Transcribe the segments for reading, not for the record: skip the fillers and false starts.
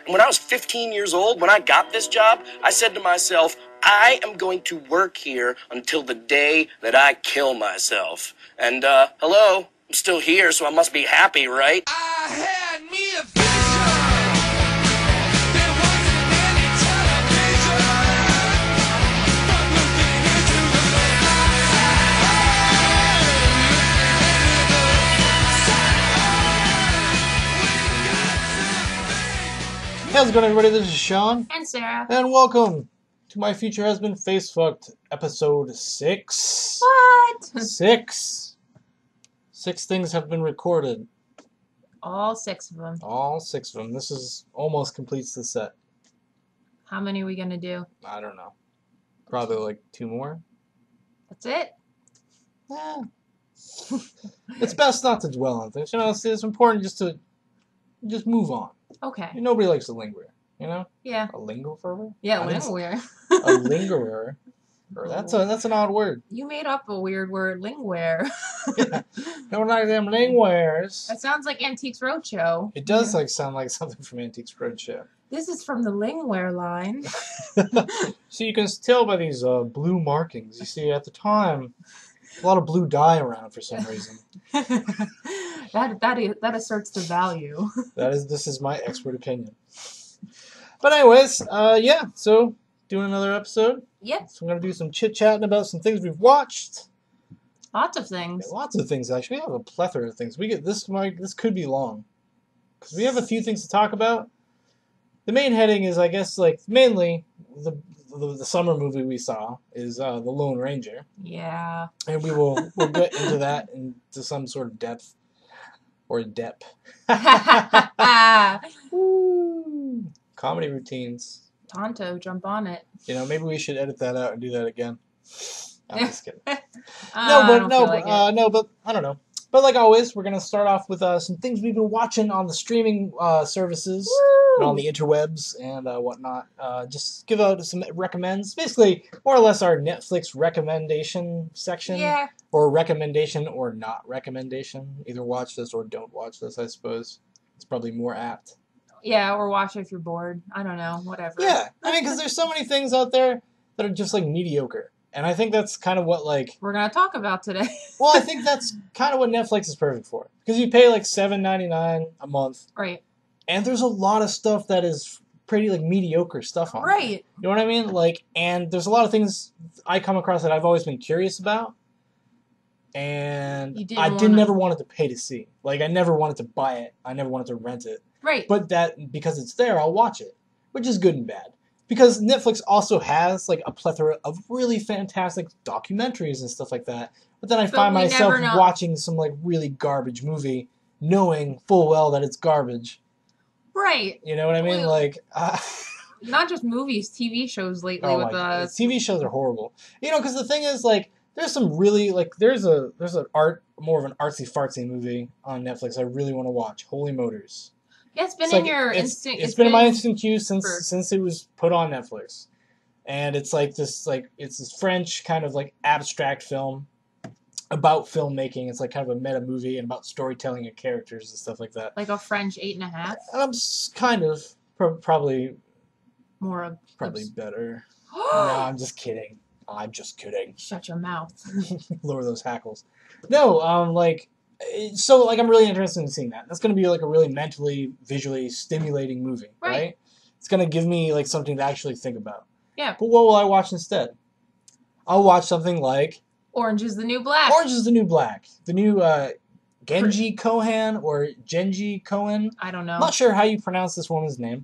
When I was 15 years old, when I got this job, I said to myself, I am going to work here until the day that I kill myself. And, hello, I'm still here, so I must be happy, right? I had me a vision. There wasn't any television. But looking into the How's it going, everybody? This is Shaun and Sarah, and welcome to my future husband face fucked episode 6. What? 6 things have been recorded. All 6 of them. All 6 of them. This is almost completes the set. How many are we gonna do? I don't know. Probably like 2 more. That's it? Yeah. It's best not to dwell on things. You know, it's important just to move on. Okay. Nobody likes to linger. You know? Yeah. A lingerer? Yeah, lingerer. A lingerer. That's an odd word. You made up a weird word, lingware. Yeah. Don't like them lingwares. That sounds like Antiques Roadshow. It does sound like something from Antiques Roadshow. This is from the lingware line. So you can tell by these blue markings. You see, at the time, a lot of blue dye around for some reason. that asserts the value. This is my expert opinion. But anyways, yeah. So doing another episode. Yep. So we're gonna do some chit chatting about some things we've watched. Lots of things. Lots of things actually. We have a plethora of things. This could be long because we have a few things to talk about. The main heading is, I guess, like mainly the summer movie we saw is The Lone Ranger. Yeah. And we'll get into that into some sort of depth or depth. Woo. Comedy routines. Tonto, jump on it. You know, maybe we should edit that out and do that again. I'm just kidding. But I don't know. But like always, we're gonna start off with some things we've been watching on the streaming services. Woo! And on the interwebs and whatnot. Just give out some recommends. Basically, more or less our Netflix recommendation section. Yeah. Or recommendation or not recommendation. Either watch this or don't watch this, I suppose. It's probably more apt. Yeah, or watch it if you're bored. I don't know, whatever. Yeah, I mean, because there's so many things out there that are just, like, mediocre. And I think that's kind of what, like... we're going to talk about today. Well, I think that's kind of what Netflix is perfect for. Because you pay, like, $7.99 a month. Right. And there's a lot of stuff that is pretty, like, mediocre stuff on right. there. You know what I mean? Like, and there's a lot of things I come across that I've always been curious about. And never wanted to pay to see. Like, I never wanted to buy it. I never wanted to rent it. Right. But because it's there, I'll watch it. Which is good and bad. Because Netflix also has, like, a plethora of really fantastic documentaries and stuff like that. But then I find myself watching some, like, really garbage movie, knowing full well that it's garbage. Right. You know what I mean? Like... not just movies, TV shows lately with us. TV shows are horrible. You know, because the thing is, like, there's some really, like, there's more of an artsy-fartsy movie on Netflix I really want to watch. Holy Motors. Yeah, it's been in your instinct. It's been in my instant queue since it was put on Netflix. And it's like this, like, it's this French kind of, like, abstract film about filmmaking. It's like kind of a meta movie and about storytelling of characters and stuff like that. Like a French 8.5? Kind of. Probably better. No, I'm just kidding. Shut your mouth. Lower those hackles. No, so, like, I'm really interested in seeing that. That's going to be, like, a really mentally, visually stimulating movie, right? It's going to give me, like, something to actually think about. Yeah. But what will I watch instead? I'll watch something like... Orange is the New Black. Orange is the New Black. The new Genji Cohen or Genji Cohen. I don't know. I'm not sure how you pronounce this woman's name.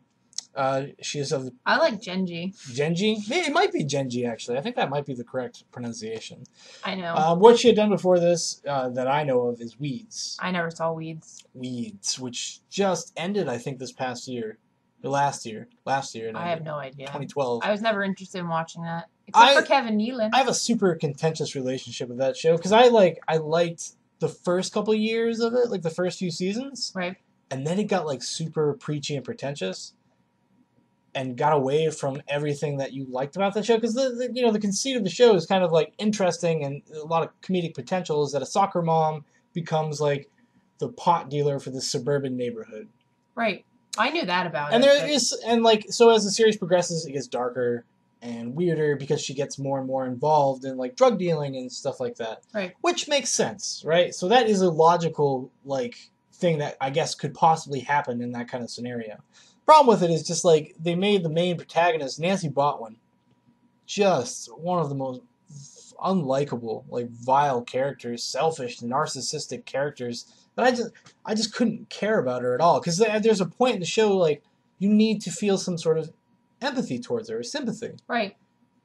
She is of... I like Genji. Genji? Maybe it might be Genji, actually. I think that might be the correct pronunciation. I know. What she had done before this, that I know of, is Weeds. I never saw Weeds. Weeds, which just ended, I think, this past year. Or last year. I have no idea. 2012. I was never interested in watching that. Except for Kevin Nealon. I have a super contentious relationship with that show, because I liked the first couple years of it, like the first few seasons. Right. And then it got, like, super preachy and pretentious. And got away from everything that you liked about the show, because the conceit of the show is kind of like interesting and a lot of comedic potential. Is that a soccer mom becomes like the pot dealer for the suburban neighborhood, right? I knew that about and it. there is, and like, so as the series progresses, it gets darker and weirder because she gets more and more involved in like drug dealing and stuff like that. Right. Which makes sense, right? So that is a logical like thing that I guess could possibly happen in that kind of scenario. Problem with it is just like they made the main protagonist, Nancy Botwin, just one of the most unlikable, like vile characters, selfish, narcissistic characters that I just couldn't care about her at all. Because there's a point in the show like you need to feel some sort of empathy towards her, or sympathy. Right.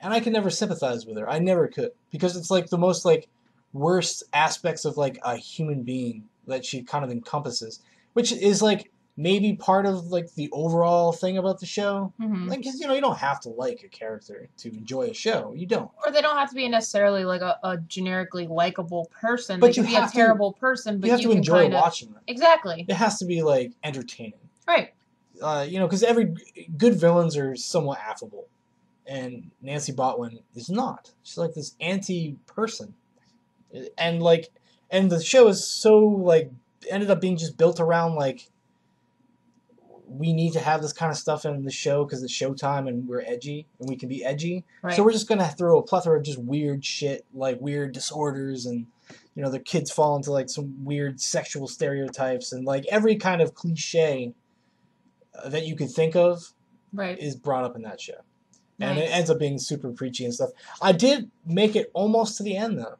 And I could never sympathize with her. I never could, because it's like the most like worst aspects of like a human being that she kind of encompasses, which is like maybe part of like the overall thing about the show. Mm-hmm. Like, 'cause, you know, you don't have to like a character to enjoy a show. You don't. Or they don't have to be necessarily like a generically likable person. But they you can be a have to- terrible person, but You have to can enjoy kinda... watching them. Exactly. It has to be like entertaining. Right. You know, because every good villains are somewhat affable, and Nancy Botwin is not. She's like this anti-person, and the show is so like ended up being just built around like we need to have this kind of stuff in the show because it's Showtime and we're edgy and we can be edgy. Right. So we're just gonna throw a plethora of just weird shit, like weird disorders, and you know the kids fall into like some weird sexual stereotypes and like every kind of cliche that you could think of Right. is brought up in that show. And Nice. it ends up being super preachy and stuff. I did make it almost to the end though.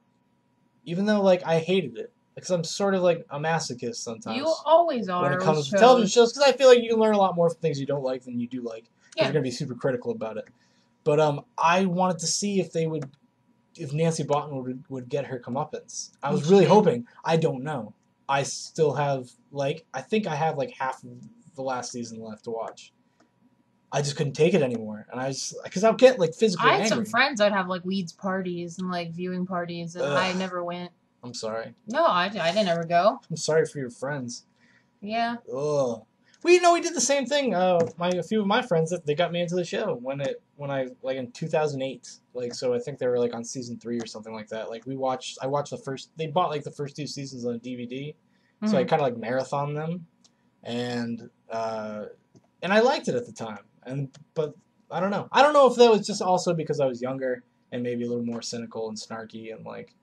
Even though like I hated it. Because I'm sort of like a masochist sometimes. You always are when it with comes to shows. television shows. Because I feel like you can learn a lot more from things you don't like than you do like. 'Cause Yeah. you're going to be super critical about it. But I wanted to see if Nancy Botwin would get her comeuppance. I was really hoping. I don't know. I still have I think I have like half of the last season left to watch. I just couldn't take it anymore, and because I'll get like physically I had angry. some friends that have like weeds parties and like viewing parties, and I Ugh. never went. I'm sorry. No, I didn't ever go. I'm sorry for your friends. Yeah. Ugh. We did the same thing. A few of my friends they got me into the show when I like in 2008. Like so, I think they were like on season 3 or something like that. Like I watched the first. They bought like the first 2 seasons on DVD, so I kind of like marathon them, and I liked it at the time. But I don't know. I don't know if that was just also because I was younger and maybe a little more cynical and snarky and like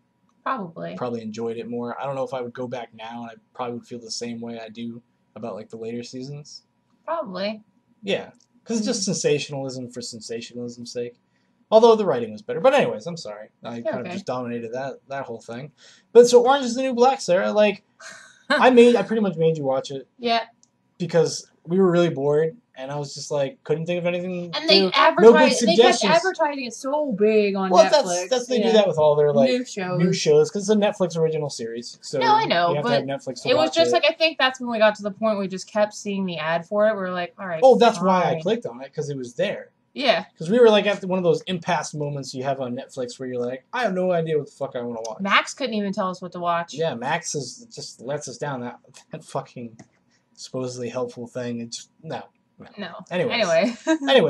Probably enjoyed it more. I don't know if I would go back now and I probably would feel the same way I do about like the later seasons. Probably. Yeah, because it's just sensationalism for sensationalism's sake. Although the writing was better. But anyways, I'm sorry. I kind of just dominated that whole thing. But so Orange is the New Black, Sarah. Like I pretty much made you watch it. Yeah. Because we were really bored. And I was just like, couldn't think of anything. And they kept advertising it so big on Netflix. They do that with all their like new shows because it's a Netflix original series. So no, I know, you have but to have Netflix to it was watch just it. like I think that's when we got to the point where we just kept seeing the ad for it. We were like, all right. Oh, that's why I fine. clicked on it because it was there. Yeah. Because we were like at one of those impasse moments you have on Netflix where you're like, I have no idea what the fuck I want to watch. Max couldn't even tell us what to watch. Yeah, Max just lets us down. That fucking supposedly helpful thing. It's no. Anyway,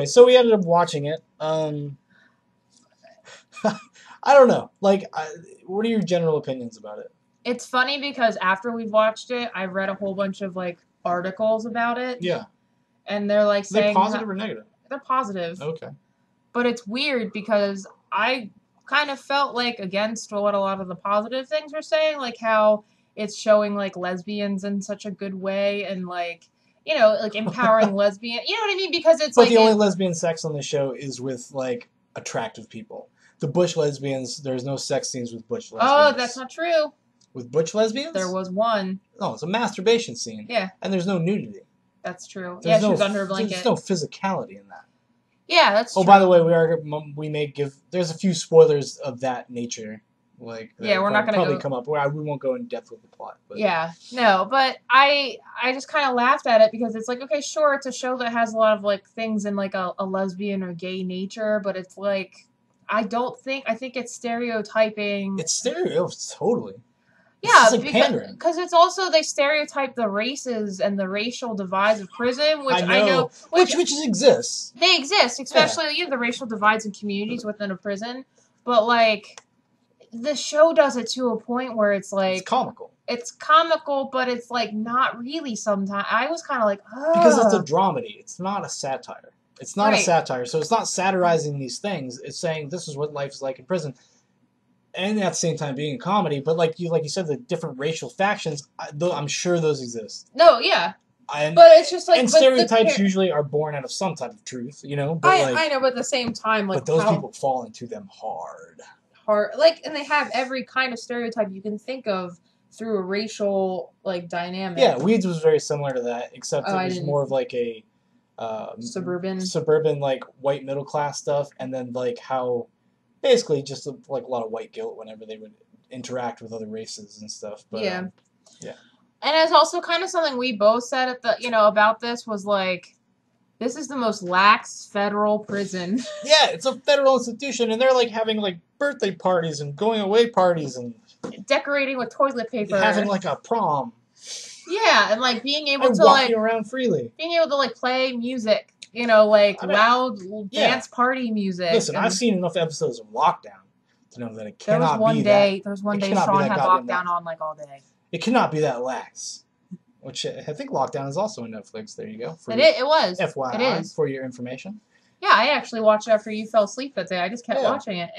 so we ended up watching it. I don't know. Like, what are your general opinions about it? It's funny because after we've watched it, I've read a whole bunch of like articles about it. Yeah. And they're like saying Are they positive or negative? They're positive. Okay. But it's weird because I kind of felt like against what a lot of the positive things were saying, like how it's showing like lesbians in such a good way and like, you know, like empowering lesbian. You know what I mean? Because it's but like the only lesbian sex on the show is with like attractive people. The butch lesbians, there's no sex scenes with butch lesbians. Oh, that's not true. With butch lesbians? There was one. No, it's a masturbation scene. Yeah. And there's no nudity. That's true. There's she was under a blanket. There's no physicality in that. Yeah, that's true. Oh, by the way, we may give. There's a few spoilers of that nature. Like yeah, we're not going to probably come up. We won't go in depth with the plot. But. Yeah, no, but I just kind of laughed at it because it's like, okay, sure, it's a show that has a lot of like things in like a lesbian or gay nature, but it's like I think it's stereotyping. It's totally. Yeah, like because it's also they stereotype the races and the racial divides of prison, which I know which exists. They exist, especially the racial divides in communities within a prison. But like, the show does it to a point where it's like It's comical. It's comical, but it's like not really. Sometimes I was kind of like, oh, Because it's a dramedy. It's not a satire. It's not a Right. satire. So it's not satirizing these things. It's saying this is what life is like in prison. And at the same time being a comedy, but like you said, the different racial factions, I'm sure those exist. No, yeah, And, but it's just like and but the stereotypes char- usually are born out of some type of truth, you know. But I know, but at the same time, like but those how people fall into them hard. hard, like, and they have every kind of stereotype you can think of through a racial like dynamic. Yeah, Weeds was very similar to that, except Oh, it I was didn't- more of like a Suburban. like white middle class stuff, and then like how basically just like a lot of white guilt whenever they would interact with other races and stuff. But, Yeah. yeah. And it's also kind of something we both said at the about this was like, this is the most lax federal prison. Yeah, it's a federal institution, and they're like having like birthday parties and going away parties and Decorating with toilet paper. having like a prom Yeah, and like being able and to walking around freely. play music, like I mean, loud yeah. dance party music. Listen, and I've seen enough episodes of Lockdown to know that it there was cannot one be day that. Sean that had goddamn lockdown lax. on like all day. It cannot be that lax. Which I think Lockdown is also on Netflix. There you go. It was. FYI, It is. for your information. Yeah, I actually watched it after you fell asleep that day. I just kept Yeah. watching it.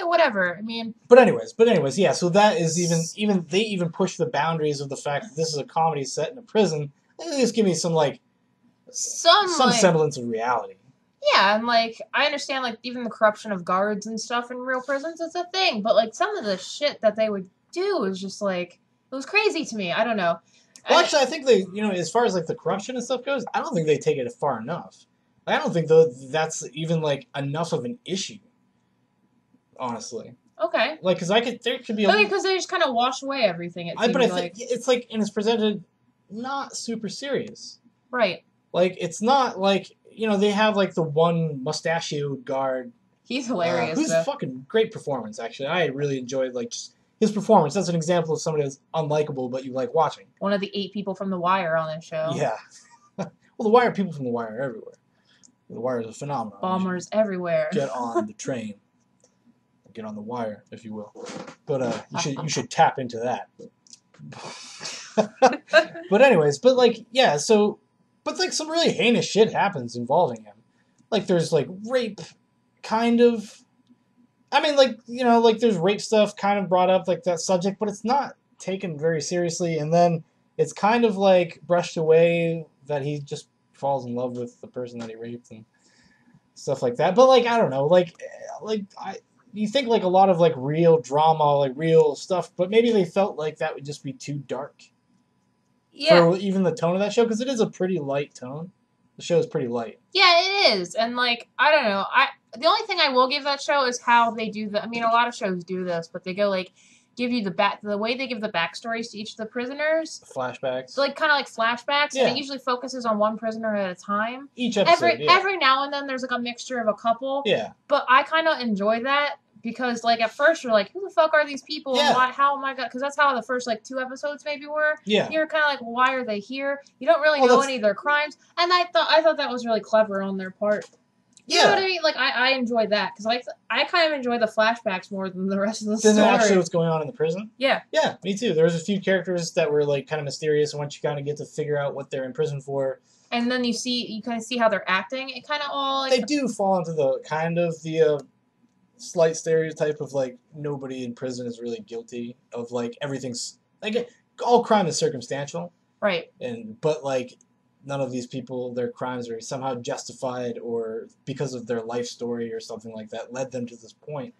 Whatever. I mean, But anyways, yeah. So that is even they even push the boundaries of the fact that this is a comedy set in a prison. At least give me some some like, semblance of reality. yeah, and like I understand like even the corruption of guards and stuff in real prisons is a thing, but like some of the shit that they would do is just like it was crazy to me. I don't know. Well, actually, I think they, as far as like the corruption and stuff goes, I don't think they take it far enough. I don't think that's even like enough of an issue. Honestly, Okay. like because there could be a. Okay, because they just kind of wash away everything. It seems but I like think it's like, and it's presented not super serious. right. Like it's not like they have like the one mustachioed guard He's hilarious. who's though. fucking great performance. Actually, I really enjoyed like just his performance. That's an example of somebody that's unlikable, but you like watching. One of the 8 people from The Wire on this show. Yeah. Well, The Wire, people from The Wire are everywhere. The Wire is a phenomenon. Bombers everywhere. Get on the train. Get on the wire, if you will. But you should tap into that. But anyways, but like yeah, so but like some really heinous shit happens involving him. Like there's like rape, kind of. I mean, like like there's rape stuff kind of brought up like that subject, but it's not taken very seriously. And then it's kind of like brushed away that he just falls in love with the person that he raped and stuff like that. But like I don't know, you think like a lot of like real drama, like real stuff, but maybe they felt like that would just be too dark Yeah. for even the tone of that show, because it is a pretty light tone. The show is pretty light. Yeah, it is. And like I don't know. The only thing I will give that show is how they do a lot of shows do this, but they go like give you the way they give the backstories to each of the prisoners. Flashbacks. So, like kind of like flashbacks, Yeah. and it usually focuses on one prisoner at a time. Each episode. Every now and then there's like a mixture of a couple. Yeah. But I kind of enjoy that because like at first you're like, who the fuck are these people? Yeah. And how am I because that's how the first like 2 episodes maybe were. Yeah. You're kind of like, well, why are they here? You don't really Well, know that's- any of their crimes, and I thought that was really clever on their part. You know what I mean? Like I enjoyed that because I kind of enjoy the flashbacks more than the rest of the Then story. actually what's going on in the prison? Yeah. Yeah, me too. There was a few characters that were like kind of mysterious, and once you kind of get to figure out what they're in prison for, And then you kind of see how they're acting. It kind of all like they do fall into the kind of the slight stereotype of like nobody in prison is really guilty of like everything's like all crime is circumstantial, right. but like none of these people, their crimes are somehow justified or because of their life story or something like that led them to this point,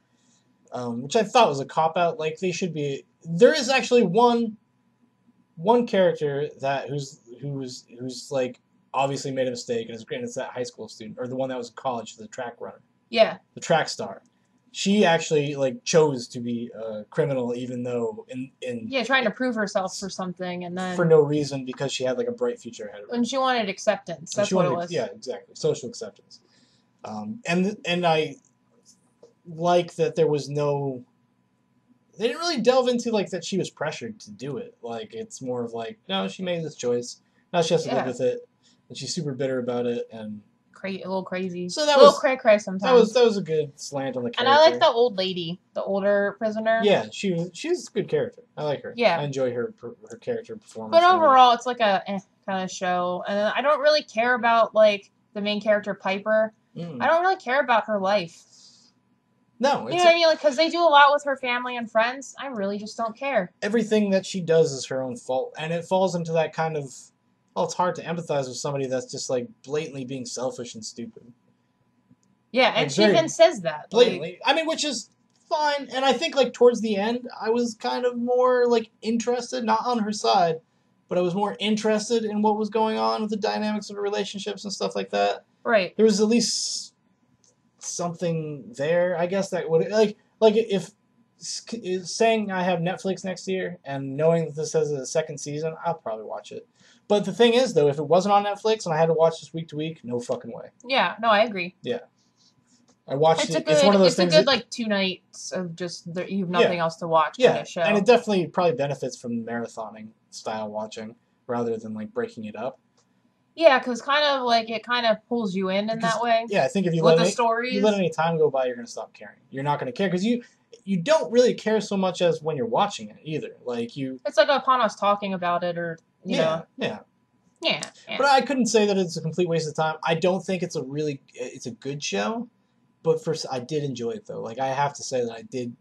which I thought was a cop out. Like they should be. There is actually one character that who's like obviously made a mistake, and it's that high school student or the one that was in college, the track runner, Yeah. the track star. She actually like chose to be a criminal, even though in Trying to prove herself for something, and then for no reason, because she had like a bright future ahead of her. and she wanted acceptance. And That's she what it wanted- was. Yeah, exactly. Social acceptance. And I like that there was no. They didn't really delve into like that she was pressured to do it. Like it's more of like no, she made this choice. Now she has to live Yeah. with it, and she's super bitter about it. And a little crazy. So that a little was cray sometimes. that was a good slant on the character. And I like the old lady, the older prisoner. Yeah, she's a good character. I like her. Yeah. I enjoy her character performance. But overall, it's like a kind of show, and I don't really care about like the main character Piper. I don't really care about her life. No, you know what I mean? Like, because they do a lot with her family and friends. I really just don't care. Everything that she does is her own fault, and it falls into that kind of. Well, it's hard to empathize with somebody that's just like blatantly being selfish and stupid. Yeah, and she even says that blatantly. Like, I mean, which is fine, and I think like towards the end, I was kind of more like interested, not on her side, but I was more interested in what was going on with the dynamics of the relationships and stuff like that. Right. There was at least something there, I guess, that would like if saying I have Netflix next year and knowing that this has a second season, I'll probably watch it. But the thing is, though, if it wasn't on Netflix and I had to watch this week to week, no fucking way. Yeah, no, I agree. Yeah. I watched it. It's one of those things. It's a good, like, 2 nights of just, you have nothing else to watch kind of show. And it definitely probably benefits from marathoning style watching rather than, like, breaking it up. Yeah, because kind of, like, it kind of pulls you in that way. Yeah, I think if you let any time go by, you're going to stop caring. You're not going to care because you don't really care so much as when you're watching it either. Like, you... It's like upon us talking about it or... You know. Yeah. But I couldn't say that it's a complete waste of time. I don't think it's a good show, but I did enjoy it though. Like I have to say that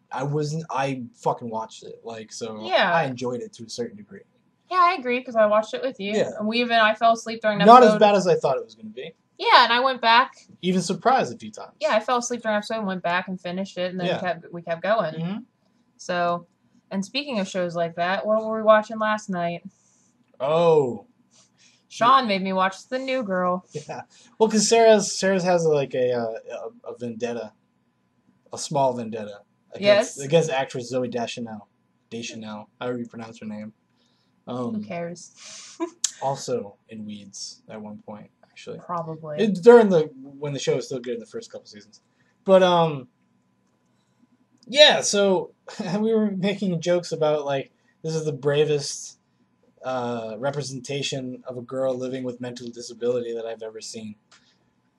I fucking watched it. Like so I enjoyed it to a certain degree. Yeah, I agree because I watched it with you. Yeah. And I fell asleep during an episode. episode. Not as bad as I thought it was going to be. Yeah, and I went back. Even surprised a few times. Yeah, I fell asleep during an episode and went back and finished it and then we kept going. Mm-hmm. So, and speaking of shows like that, what were we watching last night? Oh. Sean made me watch The New Girl. Yeah. Well, because Sarah's has like a vendetta, a small vendetta against actress Zooey Deschanel, however you pronounce her name. Who cares? Also in Weeds at one point, actually. Probably. When the show was still good in the first couple seasons. But yeah, so we were making jokes about like this is the bravest representation of a girl living with mental disability that I've ever seen.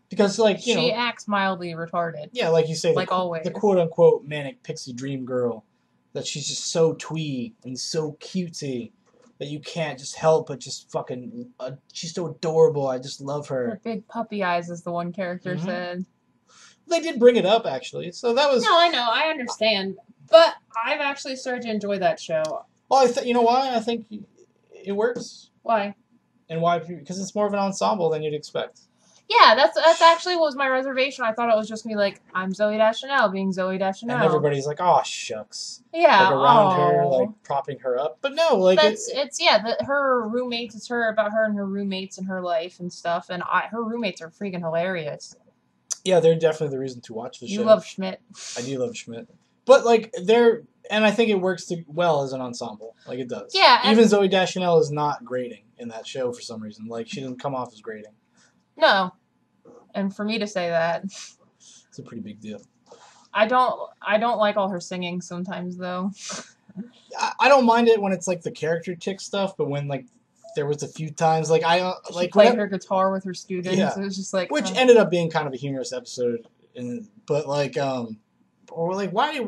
Because, like, she acts mildly retarded. Yeah, like you say, like always. The quote-unquote manic pixie dream girl, that she's just so twee and so cutesy that you can't just help but just fucking... she's so adorable, I just love her. Her big puppy eyes, as the one character said. They did bring it up, actually, so that was... No, I know, I understand. But I've actually started to enjoy that show. Well, you know why? I think... It works. Why? And why? Because it's more of an ensemble than you'd expect. Yeah, that's actually what was my reservation. I thought it was just going to be like, I'm Zooey Deschanel being Zooey Deschanel. And everybody's like, oh, shucks. Yeah, like around her, like propping her up. But no, like... her roommates, it's about her and her roommates and her life and stuff. And her roommates are freaking hilarious. Yeah, they're definitely the reason to watch the show. You love Schmidt. I do love Schmidt. But, like, and I think it works well as an ensemble. Like, it does. Yeah. Even Zooey Deschanel is not grating in that show for some reason. Like, she doesn't come off as grating. No. And for me to say that... It's a pretty big deal. I don't like all her singing sometimes, though. I don't mind it when it's, like, the character tick stuff, but when, like, there was a few times, like, she played her guitar with her students. Yeah. It was just like... Which ended up being kind of a humorous episode. But, like, or, like, why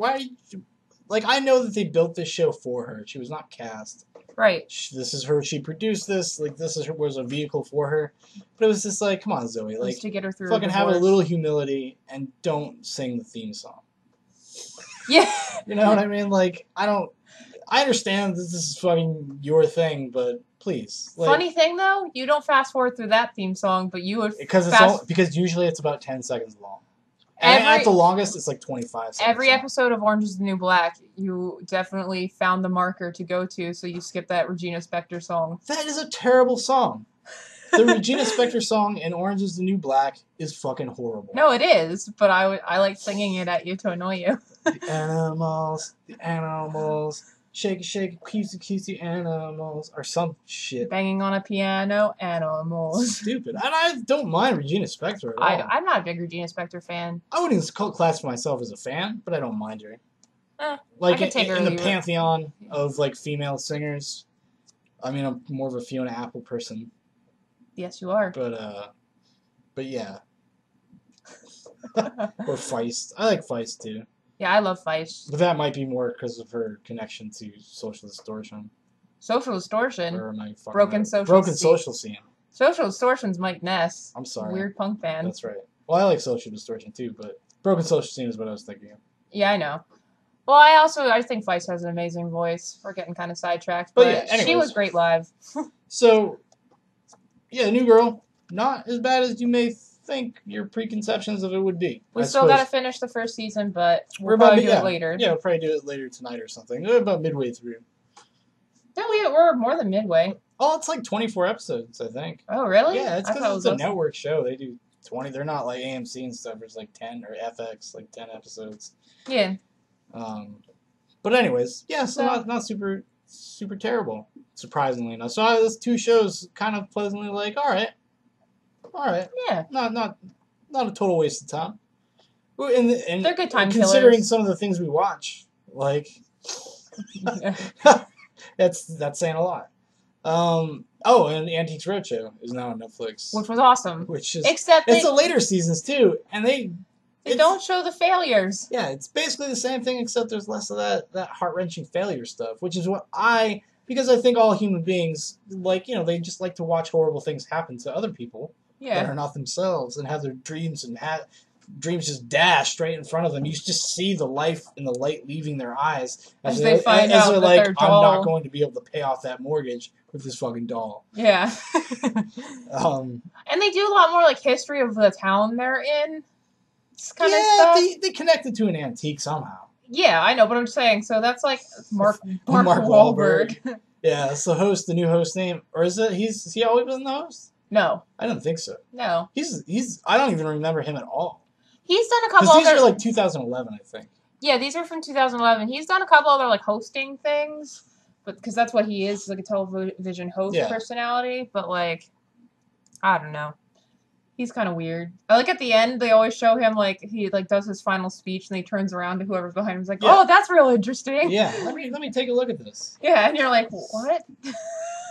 like, I know that they built this show for her. She was not cast. Right. This is her. She produced this. Like, was a vehicle for her. But it was just like, come on, Zooey. Like, just to get her through fucking have a little humility and don't sing the theme song. Yeah. You know what I mean? Like, I understand this is fucking your thing, but please. Like, funny thing, though, you don't fast forward through that theme song, but you would because usually it's about 10 seconds long. And at the longest, it's like 25 seconds. Every episode of Orange is the New Black, you definitely found the marker to go to, so you skip that Regina Spektor song. That is a terrible song. The Regina Spektor song in Orange is the New Black is fucking horrible. No, it is, but I like singing it at you to annoy you. The animals, shake, cutesy animals, or some shit. Banging on a piano, animals. Stupid. And I don't mind Regina Spektor at all. I'm not a big Regina Spektor fan. I wouldn't classify myself as a fan, but I don't mind her. Like, I could take her in the pantheon of, like, female singers, I mean, I'm more of a Fiona Apple person. Yes, you are. But yeah. Or Feist. I like Feist too. Yeah, I love Feist. But that might be more because of her connection to Social Distortion. Social Distortion? Or am I fucking Broken up? Social Broken Scene. Social Scene. Social Distortion's Mike Ness. I'm sorry. Weird punk band. That's right. Well, I like Social Distortion too, but Broken Social Scene is what I was thinking of. Yeah, I know. Well, I think Feist has an amazing voice. We're getting kind of sidetracked, but yeah, anyways. she was great live. So, yeah, New Girl, not as bad as you may think your preconceptions of it would be. We still got to finish the first season, but we'll probably do it later. Yeah, we'll probably do it later tonight or something. About midway through. No, we're more than midway. Oh, it's like 24 episodes, I think. Oh, really? Yeah, it's because it's a network show. They do 20. They're not like AMC and stuff. It's like 10 or FX, like 10 episodes. Yeah. But anyways, yeah, so not super terrible, surprisingly enough. So those two shows kind of pleasantly like, all right. Yeah. Not a total waste of time. And they're good time considering killers. some of the things we watch, like that's saying a lot. And Antiques Roadshow is now on Netflix, which was awesome. Except it's the later seasons too, and they don't show the failures. Yeah, it's basically the same thing, except there's less of that heart-wrenching failure stuff, which is because I think all human beings, they just like to watch horrible things happen to other people that are not themselves and have their dreams and dreams just dash straight in front of them. You just see the life and the light leaving their eyes as they find out that like, their doll... I'm not going to be able to pay off that mortgage with this fucking doll. Yeah. And they do a lot more history of the town they're in. Kind of stuff. They connected to an antique somehow. Yeah, I know, but I'm just saying. So that's Mark Wahlberg. Yeah, it's the new host name, or is it? Has he always been the host? No, I don't think so. No, he's. I don't even remember him at all. He's done a couple. Because these are 2011, I think. Yeah, these are from 2011. He's done a couple other hosting things, but because that's what he is, a television host personality. But I don't know. He's kind of weird. At the end, they always show him he does his final speech and he turns around to whoever's behind him. He's like, "Oh, that's real interesting." Yeah, let me take a look at this. Yeah, and you're like, "What?"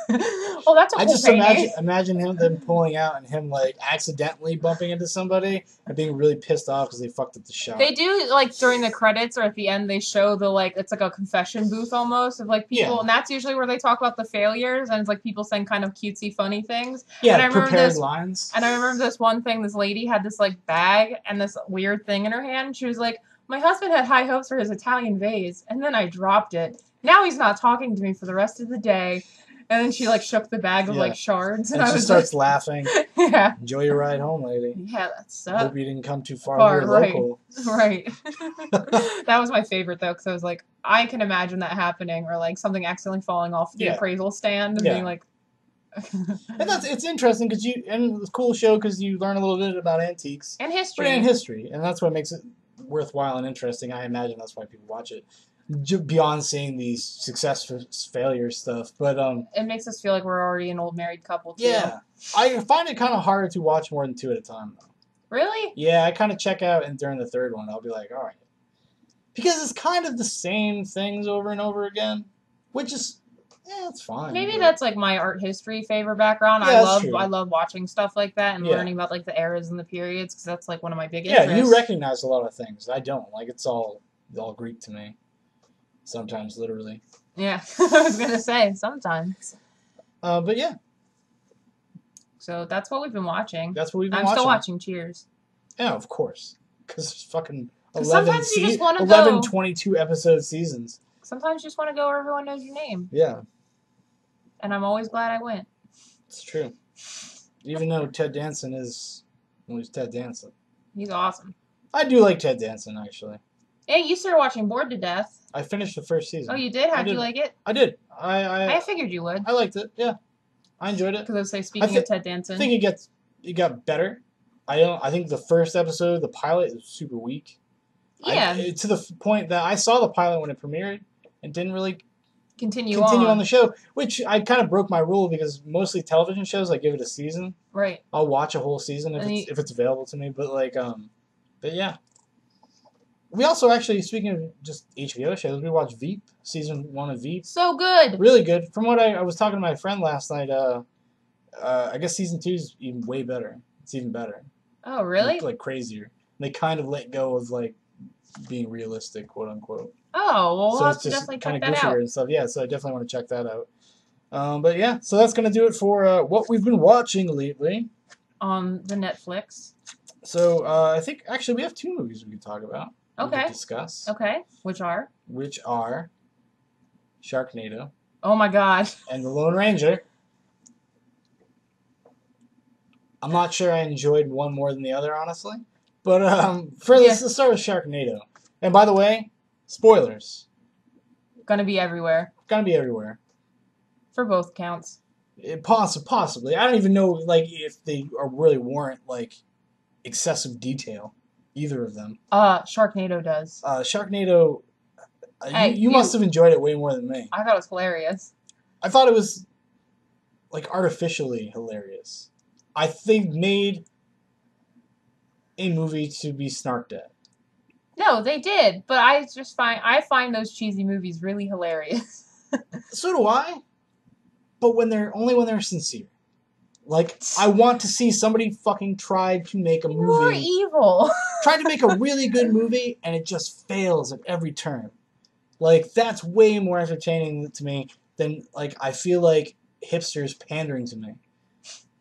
Well, that's a whole thing. I just imagine them pulling out and him accidentally bumping into somebody and being really pissed off because they fucked up the shot. They do during the credits or at the end they show the it's like a confession booth almost of people, and that's usually where they talk about the failures and it's people saying kind of cutesy funny things. Yeah, and I remember prepared lines. And I remember this one thing. This lady had this bag and this weird thing in her hand. She was like, "My husband had high hopes for his Italian vase, and then I dropped it. Now he's not talking to me for the rest of the day." And then she shook the bag of shards, and she starts laughing. Yeah. Enjoy your ride home, lady. Yeah, that sucks. Hope you didn't come too far. Local. Right. That was my favorite though, because I was like, I can imagine that happening, or something accidentally falling off the appraisal stand and being like. And it's interesting because it's a cool show because you learn a little bit about antiques and history, and that's what makes it worthwhile and interesting. I imagine that's why people watch it. Beyond seeing these success failure stuff, but it makes us feel like we're already an old married couple too. Yeah, I find it kind of harder to watch more than 2 at a time though. Really? Yeah, I kind of check out, and during the third one I'll be like, all right, because it's kind of the same things over and over again, which is it's fine. Maybe that's my art history favor background. Yeah, I love watching stuff like that and learning about the eras and the periods because that's one of my big interests. interests. You recognize a lot of things. I don't. It's all Greek to me. Sometimes, literally. Yeah, I was gonna say sometimes. But yeah. So that's what we've been watching. That's what we've been watching. I'm still watching Cheers. Yeah, of course. Because it's fucking 11 22 episode seasons. Sometimes you just want to go where everyone knows your name. Yeah. And I'm always glad I went. It's true. Even though Ted Danson is... Well, he's Ted Danson. He's awesome. I do like Ted Danson, actually. Hey, you started watching Bored to Death. I finished the first season. Oh, you did? How'd you like it? I did. I figured you would. I liked it, yeah. I enjoyed it. Because I was speaking of Ted Danson. I think it got better. I think the first episode, the pilot, is super weak. Yeah. To the point that I saw the pilot when it premiered and didn't really continue on the show, which I kind of broke my rule because mostly television shows, I give it a season. Right. I'll watch a whole season if it's available to me, but yeah. We also actually, speaking of just HBO shows, we watched Veep, season 1 of Veep. So good. Really good. From what I was talking to my friend last night, I guess season 2 is even way better. It's even better. Oh, really? Like crazier. They kind of let go of like being realistic, quote unquote. Oh, well, So we'll it's have to just definitely kind check of that out. goofier and stuff. Yeah, so I definitely want to check that out. But yeah, so that's gonna do it for what we've been watching lately. On the Netflix. So I think actually we have 2 movies we can talk about. We Okay. can discuss. Okay. Which are? Sharknado. Oh my god. And The Lone Ranger. I'm not sure I enjoyed one more than the other, honestly. But let's start with Sharknado. And by the way, spoilers. Gonna be everywhere. Gonna be everywhere. For both counts. Possibly. I don't even know like if they really warrant like excessive detail. Either of them. Sharknado does. Sharknado. Hey, you must have enjoyed it way more than me. I thought it was hilarious. I thought it was like artificially hilarious. I think made a movie to be snarked at. No, they did, but I find those cheesy movies really hilarious. So do I. But when they're sincere. Like, I want to see somebody fucking try to make a movie. More evil. Tried to make a really good movie, and it just fails at every turn. Like, that's way more entertaining to me than, like, I feel like hipsters pandering to me.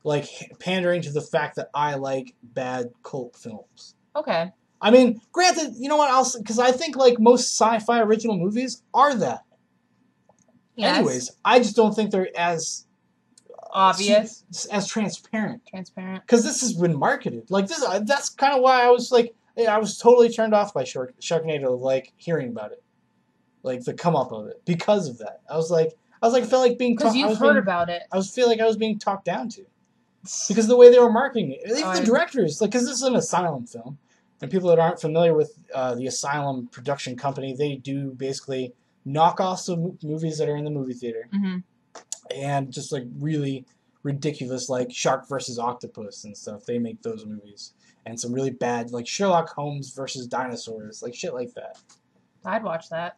Like, pandering to the fact that I like bad cult films. Okay. I mean, granted, you know what else? Because I think, like, most sci-fi original movies are that. Yes. Anyways, I just don't think they're as obvious, as transparent. Because this has been marketed like this. That's kind of why I was like, I was totally turned off by Sharknado, like hearing about it, like the come up of it because of that. I was like, I felt like being because you've heard about it. I feel like I was being talked down to because of the way they were marketing it. Even the directors, like, because this is an Asylum film, and people that aren't familiar with the Asylum production company, they do basically knock off some movies that are in the movie theater. Mm-hmm. And just like really ridiculous, like Shark versus Octopus and stuff. They make those movies, and some really bad, like Sherlock Holmes versus dinosaurs, like shit like that. I'd watch that.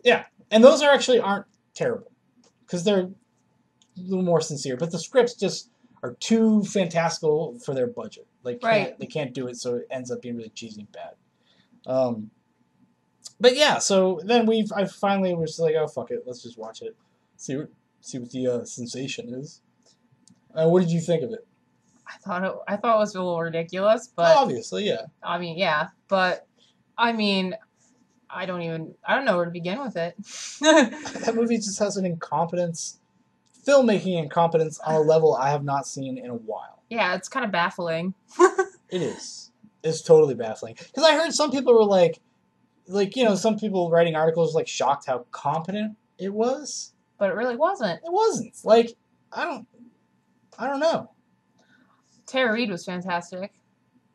Yeah, and those aren't terrible because they're a little more sincere. But the scripts just are too fantastical for their budget. Like, they can't do it, so it ends up being really cheesy and bad. But yeah, so then I finally was like, oh fuck it, let's just watch it, see what the sensation is. What did you think of it? I thought it was a little ridiculous, but obviously, yeah. I mean, yeah, but I mean, I don't know where to begin with it. That movie just has an filmmaking incompetence on a level I have not seen in a while. Yeah, it's kind of baffling. It is. It's totally baffling. Because I heard some people were like, some people writing articles like shocked how competent it was. But it really wasn't. It wasn't. Like, I don't know. Tara Reid was fantastic.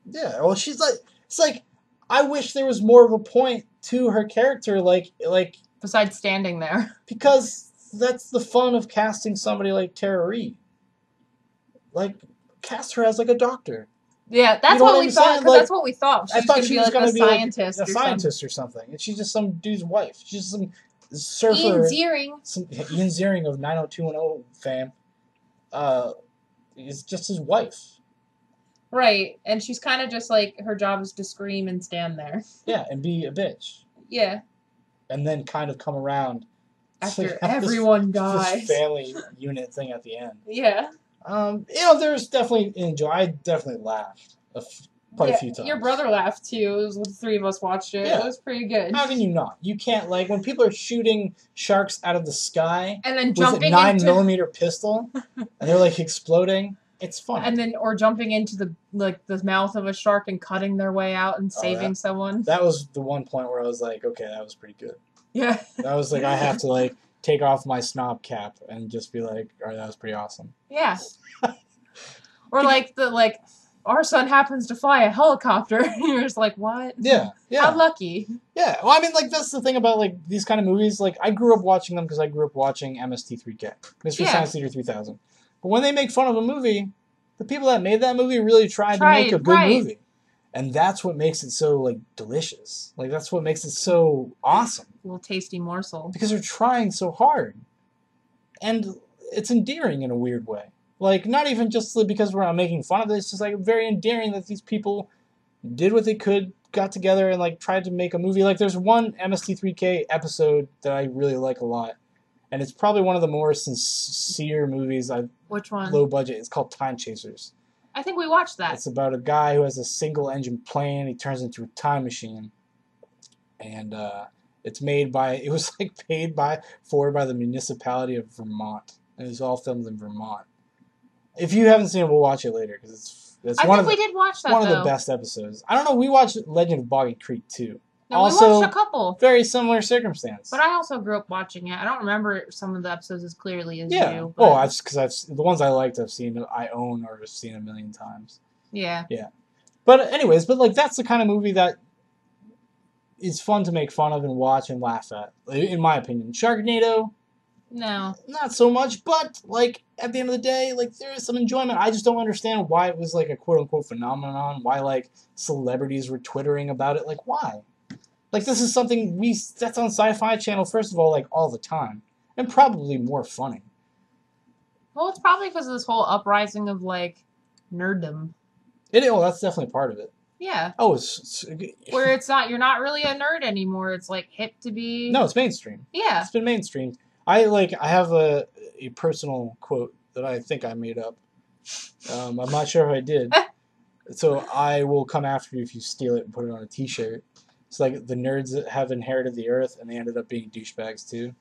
Yeah, well, she's like, it's like, I wish there was more of a point to her character, like besides standing there. Because that's the fun of casting somebody like Tara Reid. Like, cast her as like a doctor. Yeah, that's what we thought. Because that's what we thought. I thought she was going to be like a scientist or something. And she's just some dude's wife. She's just some surfer. Ian Ziering of 90210 fame. Is just his wife. Right, and she's kind of just like, her job is to scream and stand there. Yeah, and be a bitch. Yeah. And then kind of come around after everyone dies. This family unit thing at the end. Yeah. There's definitely I definitely laughed quite a few times. Your brother laughed too. It was the 3 of us watched it. Yeah. It was pretty good. How can you not? You can't, like, when people are shooting sharks out of the sky and then with a 9mm pistol and they're like exploding. It's fun. And then or jumping into the mouth of a shark and cutting their way out and saving someone. That was the one point where I was like, okay, that was pretty good. Yeah. That was like, I have to like take off my snob cap and just be like, all right, that was pretty awesome. Yeah. Or our son happens to fly a helicopter. And you're just like, what? Yeah. How lucky. Yeah. Well, I mean, like, that's the thing about, like, these kind of movies. Like, I grew up watching them because I grew up watching MST3K, Mystery Science Theater 3000. But when they make fun of a movie, the people that made that movie really tried to make a good movie. And that's what makes it so, like, delicious. Like, that's what makes it so awesome. A little tasty morsel. Because they're trying so hard. And it's endearing in a weird way. Like, not even just because we're not making fun of it. It's just, like, very endearing that these people did what they could, got together and like tried to make a movie. Like there's one MST3K episode that I really like a lot, and it's probably one of the more sincere movies I've. Which one? Low budget. It's called Time Chasers. I think we watched that. It's about a guy who has a single engine plane. He turns into a time machine, and it's made by. It was like paid for by the municipality of Vermont. And it was all filmed in Vermont. If you haven't seen it, we'll watch it later because it's I one think of the, we did watch that. one though. of the best episodes. I don't know. We watched Legend of Boggy Creek too. No, also, we watched a couple. Very similar circumstance. But I also grew up watching it. I don't remember some of the episodes as clearly as yeah. you. But... Oh, because the ones I liked, I own or have seen a million times. Yeah. Yeah. But anyways, like that's the kind of movie that is fun to make fun of and watch and laugh at, in my opinion. Sharknado, No. not so much, but like at the end of the day, like there is some enjoyment. I just don't understand why it was like a quote unquote phenomenon. Why like celebrities were twittering about it. Like why? Like this is something that's on Sci-Fi Channel first of all, like all the time, and probably more funny. Well, it's probably because of this whole uprising of like nerddom. That's definitely part of it. Yeah. Oh, Where you're not really a nerd anymore. It's like hip to be. No, it's mainstream. Yeah. It's been mainstream. I have a personal quote that I think I made up. I'm not sure if I did. So I will come after you if you steal it and put it on a t-shirt. It's like the nerds that have inherited the earth and they ended up being douchebags too.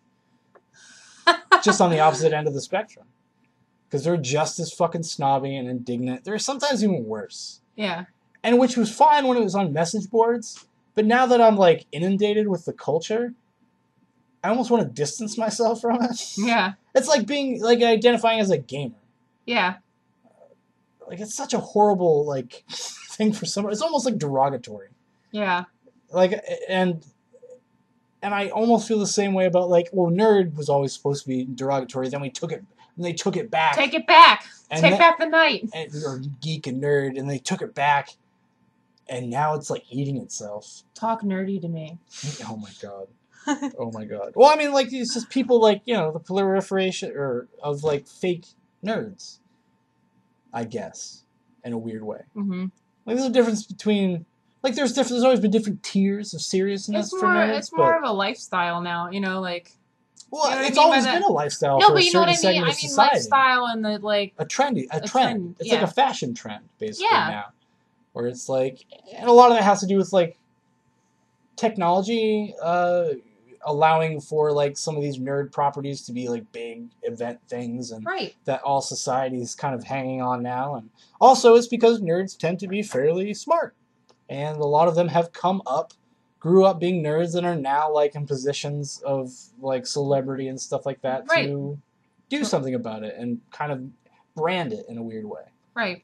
Just on the opposite end of the spectrum. Because they're just as fucking snobby and indignant. They're sometimes even worse. Yeah. And which was fine when it was on message boards. But now that I'm like inundated with the culture, I almost want to distance myself from it. Yeah. It's like being like identifying as a gamer. Yeah. Like it's such a horrible like thing for someone. It's almost like derogatory. Yeah. Like and I almost feel the same way about like nerd was always supposed to be derogatory. Then they took it back. Take it back. And Take back the night. Or geek and nerd, and they took it back, and now it's like eating itself. Talk nerdy to me. Oh my god. Oh my god. Well, I mean, like it's just people like the proliferation of like fake nerds. I guess, in a weird way. Mm-hmm. Like there's a difference between like there's always been different tiers of seriousness for nerds. It's more of a lifestyle now, like. Well, you know it's always been a lifestyle for a certain segment of society. Lifestyle and the like. A trend. It's yeah. like a fashion trend, basically now, where it's like, and a lot of that has to do with like technology allowing for like some of these nerd properties to be like big event things, and that all society is kind of hanging on now. And also, it's because nerds tend to be fairly smart, and a lot of them have grew up being nerds and are now like in positions of like celebrity and stuff like that to do something about it and kind of brand it in a weird way. Right.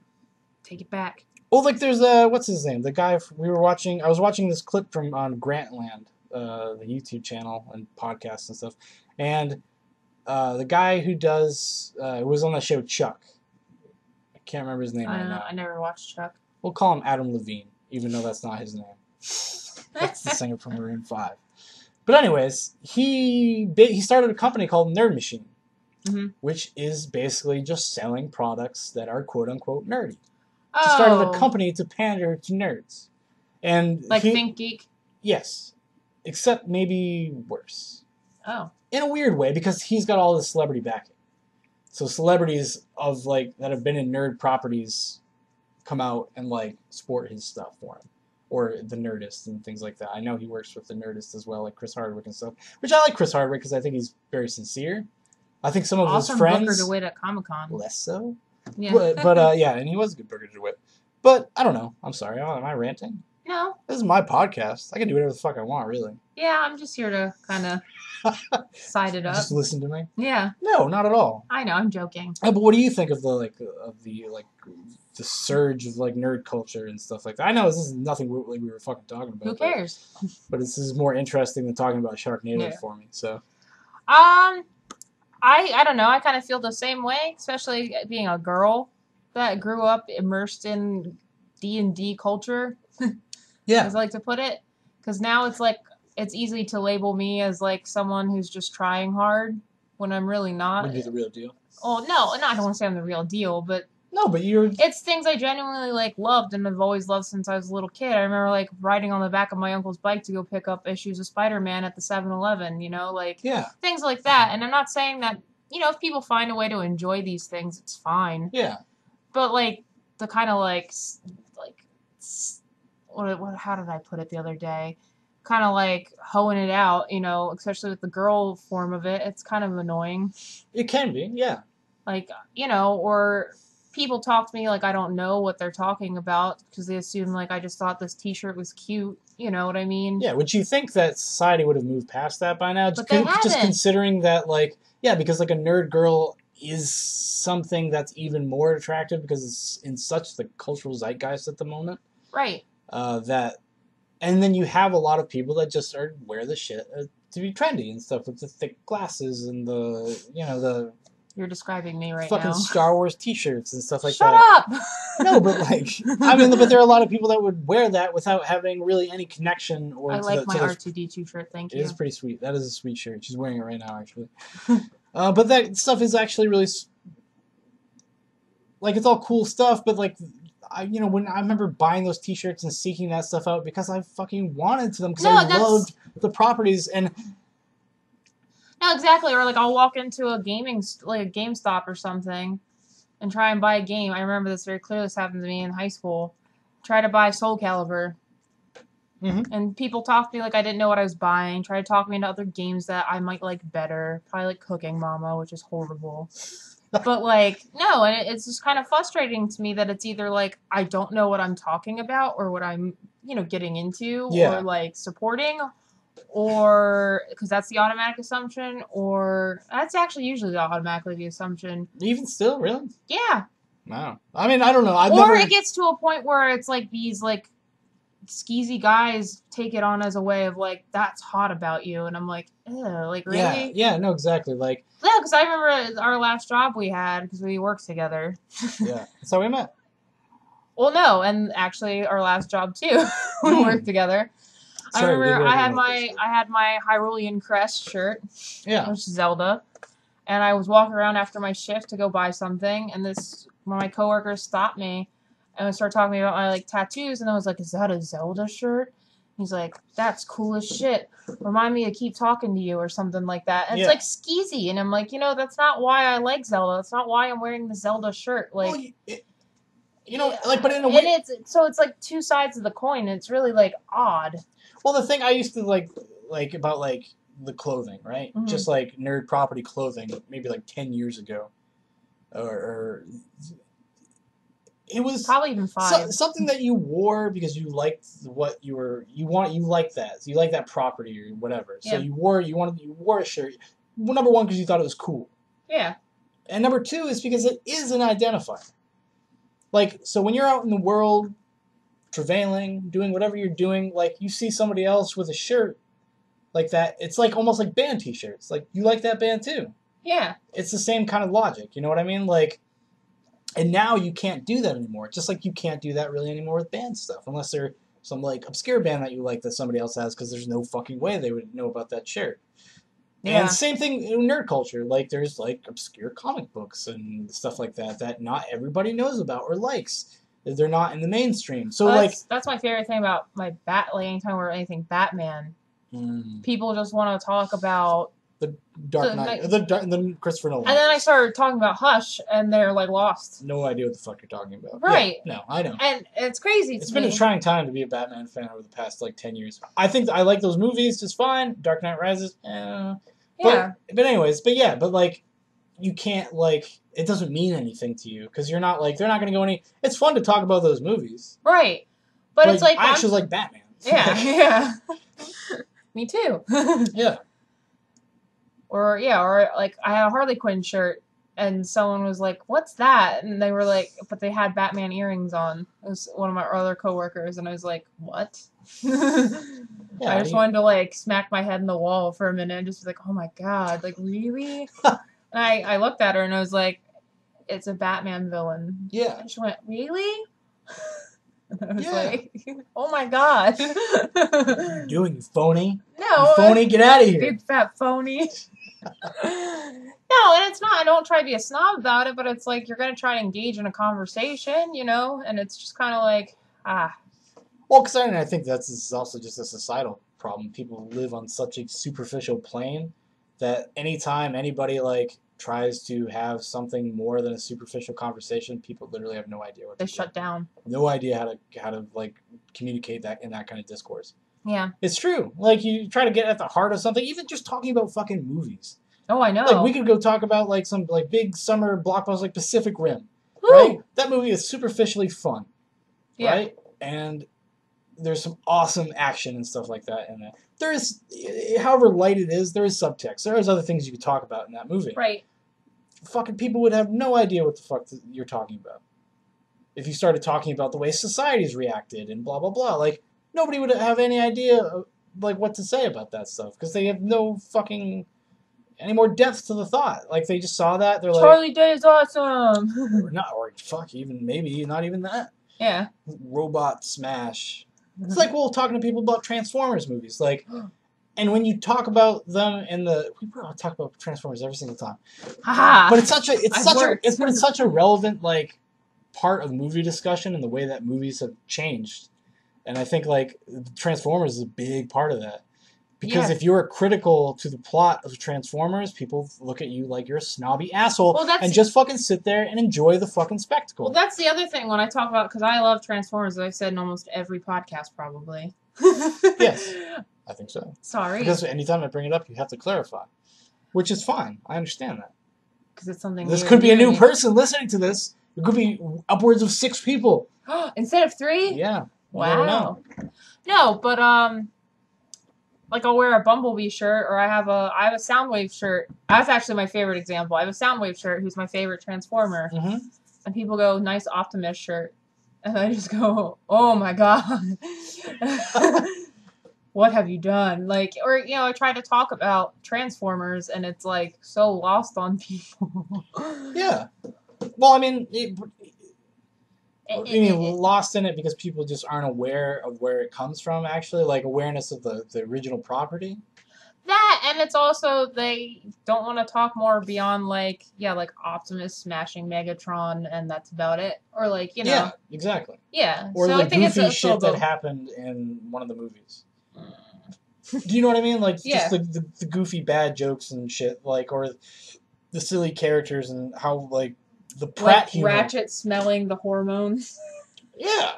Take it back. Well, like there's what's his name? The guy I was watching this clip from on Grantland, the YouTube channel and podcasts and stuff, and the guy who was on the show Chuck. I can't remember his name right now. I never watched Chuck. We'll call him Adam Levine, even though that's not his name. That's the singer from Maroon 5. But anyways, he started a company called Nerd Machine, which is basically just selling products that are quote-unquote nerdy. Oh. He started a company to pander to nerds. And like Think Geek? Yes. Except maybe worse. Oh. In a weird way, because he's got all this celebrity backing. So celebrities of like that have been in nerd properties come out and like sport his stuff for him. Or the Nerdist and things like that. I know he works with the Nerdist as well, like Chris Hardwick and stuff. Which I like Chris Hardwick because I think he's very sincere. I think some of his friends... Booker DeWitt at Comic-Con. Less so. Yeah. But yeah, and he was a good Booker DeWitt. But, I don't know. I'm sorry. Am I ranting? No. This is my podcast. I can do whatever the fuck I want, really. Yeah, I'm just here to kind of side it up. Just listen to me? Yeah. No, not at all. I know, I'm joking. But what do you think of the surge of like nerd culture and stuff like that? I know this is nothing like we were fucking talking about. Who cares? But this is more interesting than talking about Sharknado for me. So, I don't know. I kind of feel the same way, especially being a girl that grew up immersed in D&D culture. Yeah, as I like to put it, because now it's like it's easy to label me as like someone who's just trying hard when I'm really not. Would be the real deal. Oh no, I don't want to say I'm the real deal, but No, but it's things I genuinely like loved and have always loved since I was a little kid. I remember like riding on the back of my uncle's bike to go pick up issues of Spider-Man at the 7-Eleven, you know, like things like that. And I'm not saying that, you know, if people find a way to enjoy these things, it's fine. Yeah. But like the kind of like how did I put it the other day? Kind of like hoeing it out, you know, especially with the girl form of it. It's kind of annoying. It can be, yeah. Like, you know, or people talk to me like I don't know what they're talking about because they assume like I just thought this t-shirt was cute. You know what I mean? Yeah, would you think that society would have moved past that by now? But they haven't. Just considering that, like, yeah, because like a nerd girl is something that's even more attractive because it's in such the cultural zeitgeist at the moment. Right. And then you have a lot of people that just wear the shit to be trendy and stuff with the thick glasses and the, you know, the... You're describing me right fucking now. Star Wars t-shirts and stuff like Shut that. up! No, but like, I mean, but there are a lot of people that would wear that without having really any connection or... I like my R2-D2 shirt, thank you. It is pretty sweet. That is a sweet shirt. She's wearing it right now, actually. But that stuff is actually really... Like, it's all cool stuff, but like... you know, when I remember buying those t-shirts and seeking that stuff out because I fucking wanted to them because I loved the properties and... No, exactly. Or like I'll walk into a like a GameStop or something and try and buy a game. I remember this very clearly. This happened to me in high school. Try to buy Soul Calibur. Mm-hmm. And people talk to me like I didn't know what I was buying. Try to talk me into other games that I might like better. Probably like Cooking Mama, which is horrible. But like, no, and it's just kind of frustrating to me that it's either like I don't know what I'm talking about or what I'm, you know, getting into or like supporting, or because that's the automatic assumption, or that's actually usually automatically the assumption. Even still, really? Yeah. Wow. I mean, I don't know. It gets to a point where it's like these like skeezy guys take it on as a way of like that's hot about you, and I'm like, ew, like really? Yeah, no, exactly. Like, yeah, because I remember our last job we had because we worked together. Yeah, that's how we met. Well, no, and actually our last job too, we worked together. I remember I had my Hyrulean Crest shirt, which is Zelda, and I was walking around after my shift to go buy something, and one of my coworkers stopped me and started talking to me about my like tattoos, and I was like, "Is that a Zelda shirt?" He's like, "That's cool as shit. Remind me to keep talking to you," or something like that. And it's like skeezy, and I'm like, you know, that's not why I like Zelda. That's not why I'm wearing the Zelda shirt. Like, well, you know, like, but in a way, it's like two sides of the coin. And it's really like odd. Well, the thing I used to like about like the clothing, right? Mm-hmm. Just like nerd property clothing, maybe like 10 years ago, or it was probably even 5. Something that you wore because you liked what you liked that. So you like that property or whatever. So you wore a shirt. Well, number one, because you thought it was cool. Yeah. And number two is because it is an identifier. Like, so when you're out in the world, travailing, doing whatever you're doing, like, you see somebody else with a shirt like that, it's like almost like band t-shirts. Like, you like that band too. Yeah. It's the same kind of logic, you know what I mean? Like, and now you can't do that anymore. Just like you can't do that really anymore with band stuff, unless they're some, like, obscure band that you like that somebody else has, because there's no fucking way they would know about that shirt. Yeah. And same thing in nerd culture. Like, there's, like, obscure comic books and stuff like that that not everybody knows about or likes. They're not in the mainstream. So, that's my favorite thing about like anytime we're anything Batman, people just want to talk about the Dark Knight, the Christopher Nolan. And then I started talking about Hush, and they're like lost. No idea what the fuck you're talking about. Right? Yeah, no, I know. And it's crazy. It's been a trying time to be a Batman fan over the past like 10 years. I think I like those movies just fine. Dark Knight Rises, But anyways, but like, you can't, like, it doesn't mean anything to you because you're not like, they're not going to go any. It's fun to talk about those movies, right? But it's like I actually like Batman. Yeah. Me too. Yeah. Or like I had a Harley Quinn shirt and someone was like, "What's that?" And they were like, "But they had Batman earrings on." It was one of my other coworkers, and I was like, "What?" I just wanted to like smack my head in the wall for a minute and just be like, "Oh my god, like really?" And I looked at her and I was like, "It's a Batman villain." Yeah. And she went, "Really?" And I was like, "Oh my god." What are you doing, you phony? No. You phony, get out of here. Big fat phony. No, and it's not. I don't try to be a snob about it, but it's like you're going to try to engage in a conversation, and it's just kind of like, Well, because I think this is also just a societal problem. People live on such a superficial plane that anytime anybody tries to have something more than a superficial conversation, people literally have no idea what they to shut do. down. No idea how to communicate that in that kind of discourse. Yeah. It's true. You try to get at the heart of something, even just talking about fucking movies. Oh, I know. We could go talk about some big summer blockbusters like Pacific Rim. Woo! Right? That movie is superficially fun. Yeah. Right? And there's some awesome action and stuff like that in it. There is, however light it is, there is subtext. There is other things you could talk about in that movie. Right. Fucking people would have no idea what the fuck you're talking about. If you started talking about the way society's reacted and blah, blah, blah. Nobody would have any idea, what to say about that stuff. Because they have no fucking... any more depth to the thought. They just saw that, they're Charlie Day is awesome! or fuck, even, maybe, not even that. Yeah. Robot smash. It's talking to people about Transformers movies. And when you talk about them we probably talk about Transformers every single time. Haha! But it's such a relevant, part of movie discussion and the way that movies have changed. And I think, Transformers is a big part of that. Because if you're critical to the plot of Transformers, people look at you like you're a snobby asshole and just fucking sit there and enjoy the fucking spectacle. Well, that's the other thing when I talk about, because I love Transformers, as I've said in almost every podcast, probably. Yes, I think so. Sorry. Because anytime I bring it up, you have to clarify. Which is fine. I understand that. Because it's something This could be a new person listening to this. It could be upwards of 6 people. Instead of 3? Yeah. Wow. No, but, I'll wear a Bumblebee shirt, or I have a Soundwave shirt. That's actually my favorite example. I have a Soundwave shirt who's my favorite Transformer. Mm-hmm. And people go, nice Optimus shirt. And I just go, oh my god. What have you done? I try to talk about Transformers, and it's, so lost on people. Yeah. Well, I mean... lost in it because people just aren't aware of where it comes from, actually, awareness of the original property. That, and it's also they don't want to talk more beyond Optimus smashing Megatron, and that's about it. Or Yeah, exactly. Yeah. Or so the I think goofy it's shit that happened in one of the movies. Do you know what I mean? Just the goofy bad jokes and shit, or the silly characters and how the Pratt humor. Ratchet smelling the hormones. Yeah.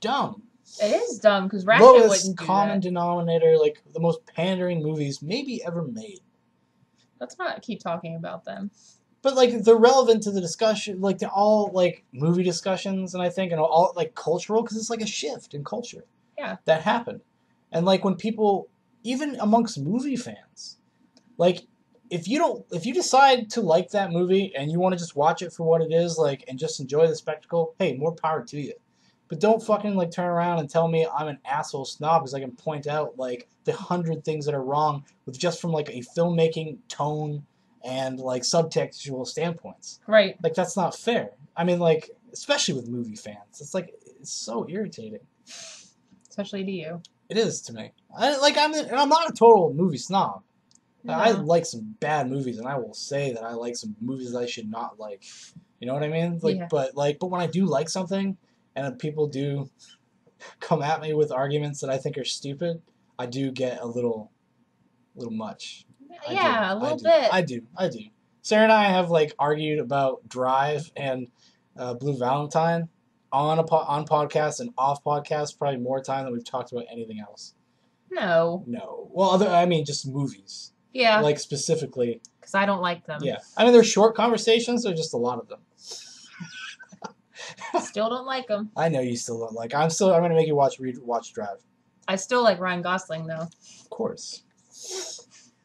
Dumb. It is dumb, because Ratchet lowest wouldn't do common that. Denominator, the most pandering movies maybe ever made. Let's not keep talking about them. But they're relevant to the discussion, to all movie discussions, and I think, and all cultural, because it's a shift in culture. Yeah. That happened. And when people, even amongst movie fans, if you decide to like that movie and you want to just watch it for what it is, and just enjoy the spectacle, hey, more power to you. But don't fucking turn around and tell me I'm an asshole snob because I can point out the 100 things that are wrong with just from a filmmaking tone and subtextual standpoints. Right. That's not fair. I mean, especially with movie fans, it's so irritating. Especially to you. It is to me. I'm not a total movie snob. No. I like some bad movies, and I will say that I like some movies that I should not like. You know what I mean? Yeah. But when I do like something, and people do come at me with arguments that I think are stupid, I do get a little much. Yeah, a little bit. I do. Sarah and I have argued about Drive and Blue Valentine on podcasts and off podcasts probably more time than we've talked about anything else. No. Well, just movies. Yeah. Specifically. Because I don't like them. Yeah. I mean, they're short conversations. There's just a lot of them. Still don't like them. I know you still don't like. I'm going to make you watch Drive. I still like Ryan Gosling, though. Of course.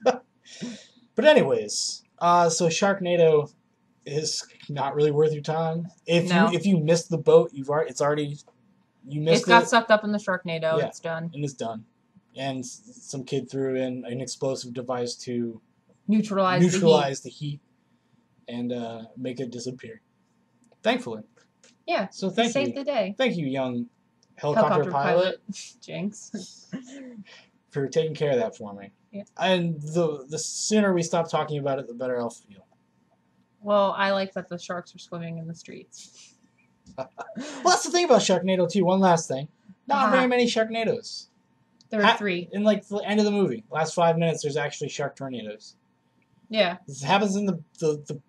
But anyways, so Sharknado is not really worth your time. If you missed the boat, you missed it. It got sucked up in the Sharknado. Yeah, it's done. And it's done. And some kid threw in an explosive device to neutralize the heat and make it disappear. Thankfully. Yeah. So thank you. Saved the day. Thank you, young helicopter pilot. Jinx. for taking care of that for me. Yeah. And the sooner we stop talking about it, the better I'll feel. Well, I like that the sharks are swimming in the streets. Well, that's the thing about Sharknado too. One last thing. Not very many Sharknados. There are 3. In like the end of the movie, last 5 minutes, there's actually shark tornadoes. Yeah. This happens in the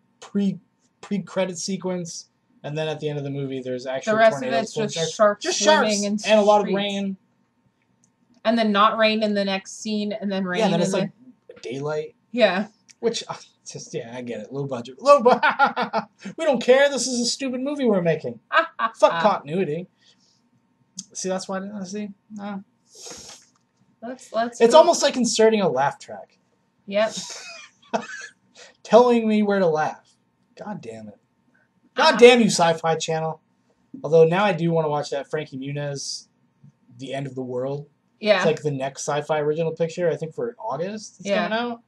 pre-credit sequence, and then at the end of the movie, there's actually the rest tornadoes. of it's just sharks swimming in and a lot of streets. rain. And then not rain in the next scene, and then rain. Yeah, and then it's like daylight. Yeah. Which, just, yeah, I get it. Low budget. We don't care. This is a stupid movie we're making. Fuck continuity. See, that's why I didn't see. No. It's almost like inserting a laugh track. Yep. Telling me where to laugh. God damn it. God damn you, Sci-Fi Channel. Although now I do want to watch that Frankie Muniz, The End of the World. Yeah. It's like the next Sci-Fi original picture, I think for August it's coming out.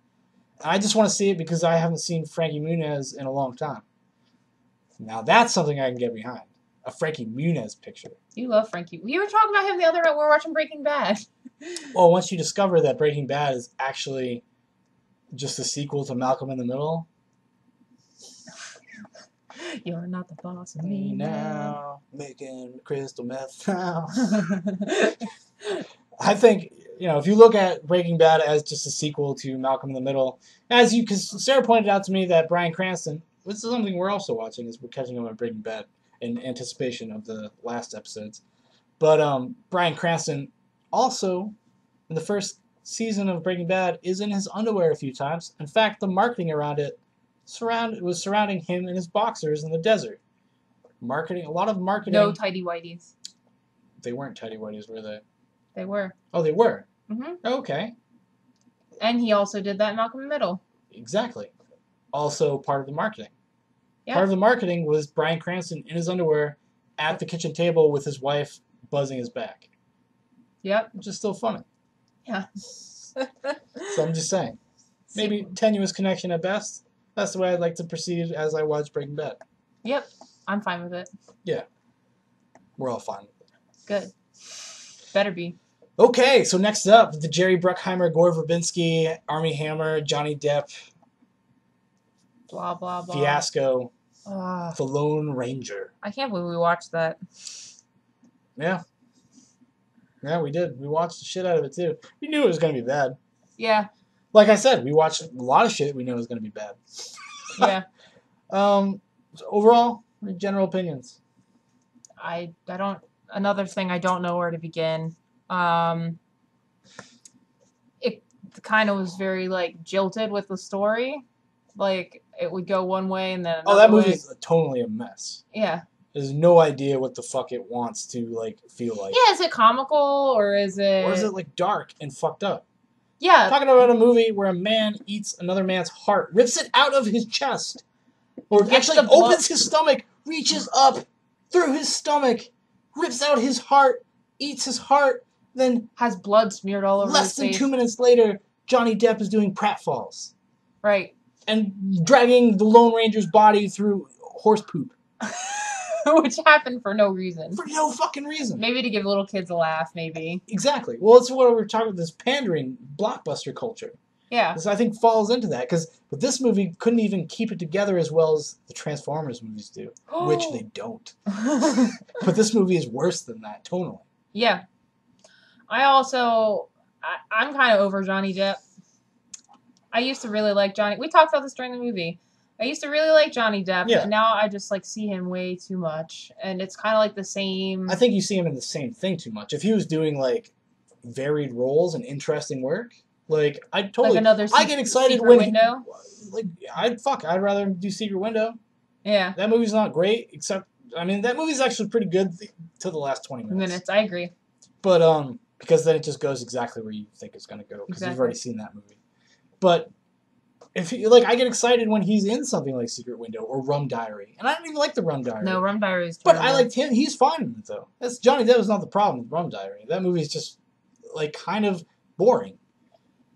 I just want to see it because I haven't seen Frankie Muniz in a long time. Now that's something I can get behind. A Frankie Muniz picture. You love Frankie. We were talking about him the other night when we were watching Breaking Bad. Well, once you discover that Breaking Bad is actually just a sequel to Malcolm in the Middle. You're not the boss of me now. Making crystal meth now. I think, if you look at Breaking Bad as just a sequel to Malcolm in the Middle, because Sarah pointed out to me that Bryan Cranston, this is something we're also watching, is we're catching up on Breaking Bad in anticipation of the last episodes. But Bryan Cranston also, in the first season of Breaking Bad, is in his underwear a few times. In fact, the marketing around it was surrounding him in his boxers in the desert. A lot of marketing. No tidy whities. They weren't tidy whities, were they? They were. Oh, they were? Mm-hmm. Okay. And he also did that in Malcolm in the Middle. Exactly. Also part of the marketing. Yeah. Part of the marketing was Bryan Cranston in his underwear at the kitchen table with his wife buzzing his back. Yep. Which is still funny. Yeah. So I'm just saying. Maybe tenuous connection at best. That's the way I'd like to proceed as I watch Breaking Bad. Yep. I'm fine with it. Yeah. We're all fine with it. Good. Better be. Okay, so next up, the Jerry Bruckheimer, Gore Verbinski, Armie Hammer, Johnny Depp, blah, blah, blah. fiasco, The Lone Ranger. I can't believe we watched that. Yeah. Yeah, we did. We watched the shit out of it, too. We knew it was going to be bad. Yeah. Like I said, we watched a lot of shit we knew was going to be bad. Yeah. So overall, general opinions. I don't... Another thing, I don't know where to begin. It kind of was very, jilted with the story. Like, it would go one way and then another that movie way. is totally a mess. Yeah. There's no idea what the fuck it wants to, feel like. Yeah, is it comical, or is it... Or is it, dark and fucked up? Yeah. Talking about a movie where a man eats another man's heart, rips it out of his chest, or actually opens his stomach, reaches up through his stomach, rips out his heart, eats his heart, then has blood smeared all over his less than face. 2 minutes later, Johnny Depp is doing pratfalls. Right. And dragging the Lone Ranger's body through horse poop. Which happened for no reason. For no fucking reason. Maybe to give little kids a laugh, maybe. Exactly. Well, it's what we're talking about, this pandering blockbuster culture. Yeah. This, I think, falls into that, but this movie couldn't even keep it together as well as the Transformers movies do, which they don't. But this movie is worse than that, tonally. Yeah. I'm kind of over Johnny Depp. I used to really like Johnny. We talked about this during the movie. I used to really like Johnny Depp, and now I just see him way too much, and it's kind of the same. I think you see him in the same thing too much. If he was doing varied roles and interesting work, I'd totally. I get excited when Window. I'd rather do Secret Window. Yeah. That movie's not great, except that movie's actually pretty good to the last 20 minutes. I agree. But because then it just goes exactly where you think it's going to go because you've already seen that movie. But if I get excited when he's in something like Secret Window or Rum Diary, and I don't even like the Rum Diary. No, Rum Diary is terrible. But I liked him. He's fine in it though. Johnny Depp is not the problem with Rum Diary. That movie is just kind of boring.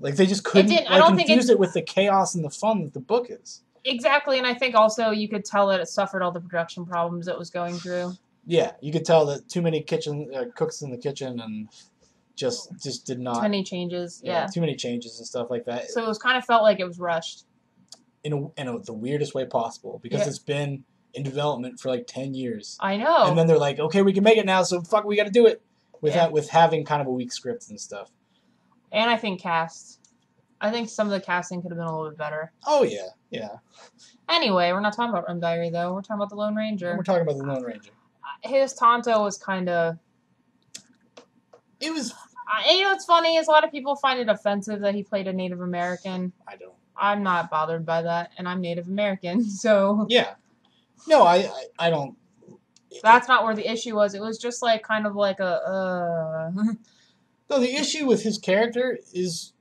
They just couldn't confuse it with the chaos and the fun that the book is. Exactly, and I think also you could tell that it suffered all the production problems it was going through. Yeah, you could tell that too many cooks in the kitchen and just did not. Too many changes. Yeah. Too many changes and stuff like that. So it was kind of felt like it was rushed. In the weirdest way possible, because it's been in development for like 10 years. I know. And then they're like, okay, we can make it now, so fuck, we got to do it with having kind of a weak script and stuff. And I think I think some of the casting could have been a little bit better. Oh yeah. Anyway, we're not talking about Rum Diary though. We're talking about the Lone Ranger. We're talking about the Lone Ranger. His Tonto was kind of. It was. You know what's funny is a lot of people find it offensive that he played a Native American. I don't. I'm not bothered by that, and I'm Native American, so... Yeah. No, I don't... That's not where the issue was. It was just, like, kind of like a... No, the issue with his character is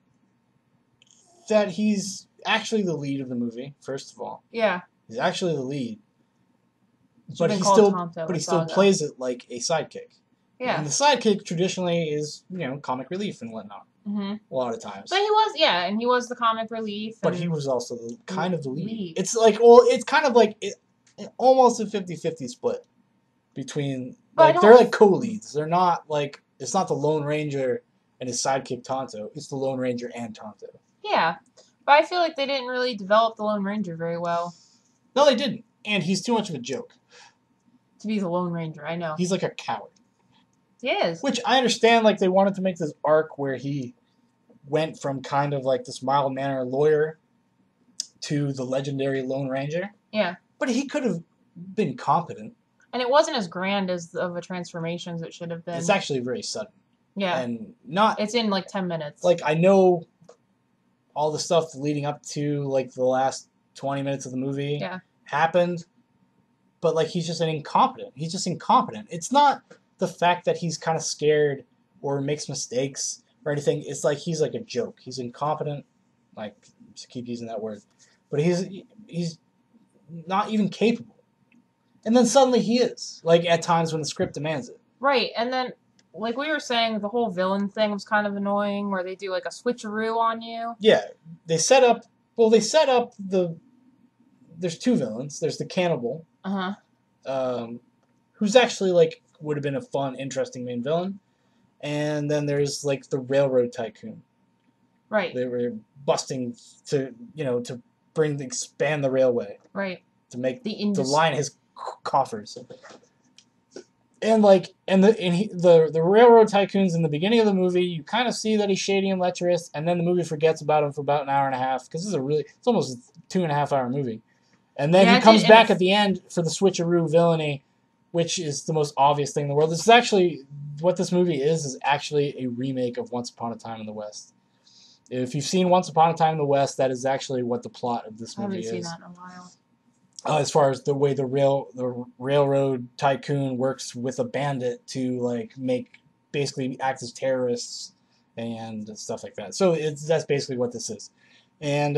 that he's actually the lead of the movie, first of all. Yeah. He's actually the lead. But he still plays it like a sidekick. Yeah. And the sidekick traditionally is, comic relief and whatnot. Mm-hmm. A lot of times. But he was the comic relief. But he was also kind of the lead. It's like, it's kind of like almost a 50-50 split between, they're like co-leads. They're not like, it's not the Lone Ranger and his sidekick Tonto. It's the Lone Ranger and Tonto. Yeah. But I feel like they didn't really develop the Lone Ranger very well. No, they didn't. And he's too much of a joke. To be the Lone Ranger, I know. He's like a coward. He is. Which I understand, like, they wanted to make this arc where he went from kind of like this mild-mannered lawyer to the legendary Lone Ranger. Yeah. But he could have been competent. And it wasn't as grand of a transformation as it should have been. It's actually very sudden. Yeah. And not... It's in, like, 10 minutes. Like, I know all the stuff leading up to, like, the last 20 minutes of the movie happened, but, like, he's just incompetent. He's just incompetent. It's not the fact that he's kind of scared or makes mistakes or anything. It's like he's like a joke. He's incompetent. Like, just keep using that word. But he's not even capable. And then suddenly he is. Like, at times when the script demands it. Right. And then, like we were saying, the whole villain thing was kind of annoying, where they do, like, a switcheroo on you. Yeah. They set up there's two villains. There's the cannibal. Uh-huh. Who's actually, like, would have been a fun, interesting main villain. And then there's, like, the railroad tycoon. Right. They were busting to expand the railway. Right. To make to line his coffers. And the railroad tycoons in the beginning of the movie, you kind of see that he's shady and lecherous, and then the movie forgets about him for about an hour and a half, because it's almost a 2.5-hour movie. And then he comes back at the end for the switcheroo villainy, which is the most obvious thing in the world. This is actually, what this movie is actually a remake of Once Upon a Time in the West. If you've seen Once Upon a Time in the West, that is actually what the plot of this movie is. I haven't seen that in a while. As far as the way the railroad tycoon works with a bandit to, like, basically act as terrorists and stuff like that. So that's basically what this is. And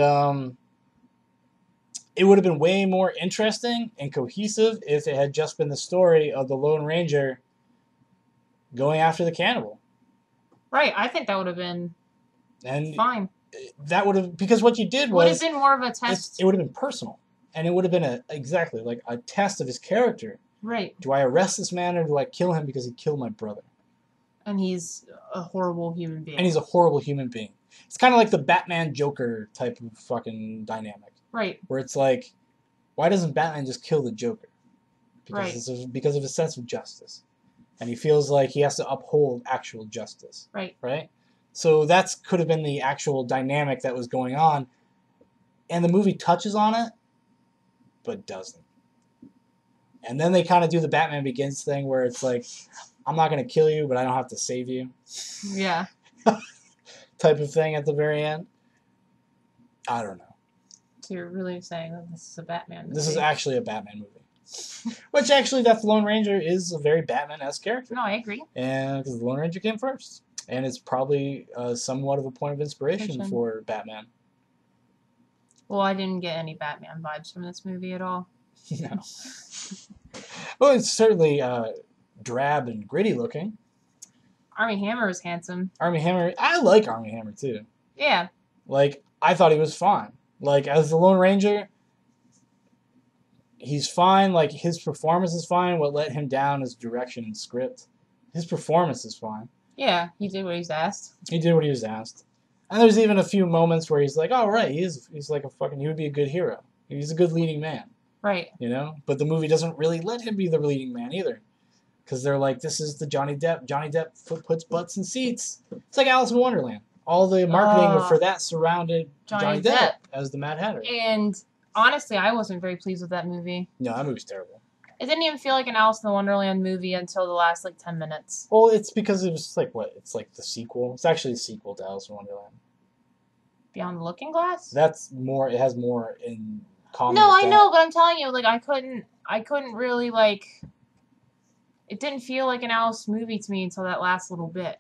it would have been way more interesting and cohesive if it had just been the story of the Lone Ranger going after the cannibal. Right, I think that would have been fine. That would have, because what you did was... Would have been more of a test. It would have been personal. And it would have been a test of his character. Right. Do I arrest this man or do I kill him because he killed my brother? And he's a horrible human being. It's kind of like the Batman Joker type of fucking dynamic. Right. Where it's like, why doesn't Batman just kill the Joker? Because of his sense of justice. And he feels like he has to uphold actual justice. Right. Right? So that could have been the actual dynamic that was going on. And the movie touches on it, but doesn't. And then they kind of do the Batman Begins thing where it's like, I'm not going to kill you, but I don't have to save you. Yeah. Type of thing at the very end. I don't know. So you're really saying that this is a Batman movie? This is actually a Batman movie. Which actually, that Lone Ranger is a very Batman-esque character. No, I agree. And because the Lone Ranger came first. And it's probably somewhat of a point of inspiration for Batman. Well, I didn't get any Batman vibes from this movie at all. No. Well, it's certainly drab and gritty looking. Armie Hammer is handsome. Armie Hammer, I like Armie Hammer too. Yeah. Like, I thought he was fine. Like, as the Lone Ranger, he's fine. Like, his performance is fine. What let him down is direction and script. His performance is fine. Yeah, he did what he was asked. He did what he was asked. And there's even a few moments where he's like, oh, right, he's like he would be a good hero. He's a good leading man. Right. You know? But the movie doesn't really let him be the leading man either. Because they're like, this is the Johnny Depp. Johnny Depp puts butts in seats. It's like Alice in Wonderland. All the marketing for that surrounded Johnny Depp as the Mad Hatter. And honestly, I wasn't very pleased with that movie. No, that movie's terrible. It didn't even feel like an Alice in the Wonderland movie until the last, 10 minutes. Well, it's because it was it's like the sequel. It's actually a sequel to Alice in Wonderland. Beyond the Looking Glass? That's more, it has more in common. No, I know, but I'm telling you, I couldn't really, it didn't feel like an Alice movie to me until that last little bit.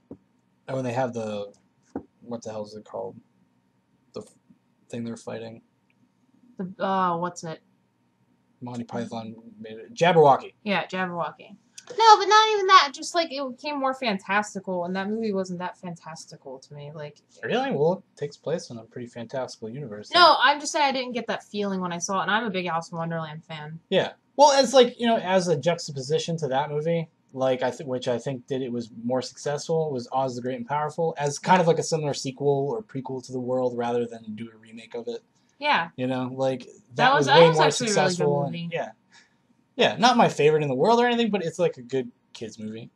And when they have what the hell is it called? The thing they're fighting. What's it? Monty Python made it. Jabberwocky. Yeah, Jabberwocky. No, but not even that. Just, it became more fantastical, and that movie wasn't that fantastical to me. Really? Well, it takes place in a pretty fantastical universe. No, I'm just saying I didn't get that feeling when I saw it, and I'm a big Alice in Wonderland fan. Yeah. Well, it's as a juxtaposition to that movie, which I think it was more successful, was Oz the Great and Powerful, as kind of like a similar sequel or prequel to The World rather than do a remake of it. Yeah. That was way more successful. A really good movie. Yeah, not my favorite in the world or anything, but it's a good kids movie.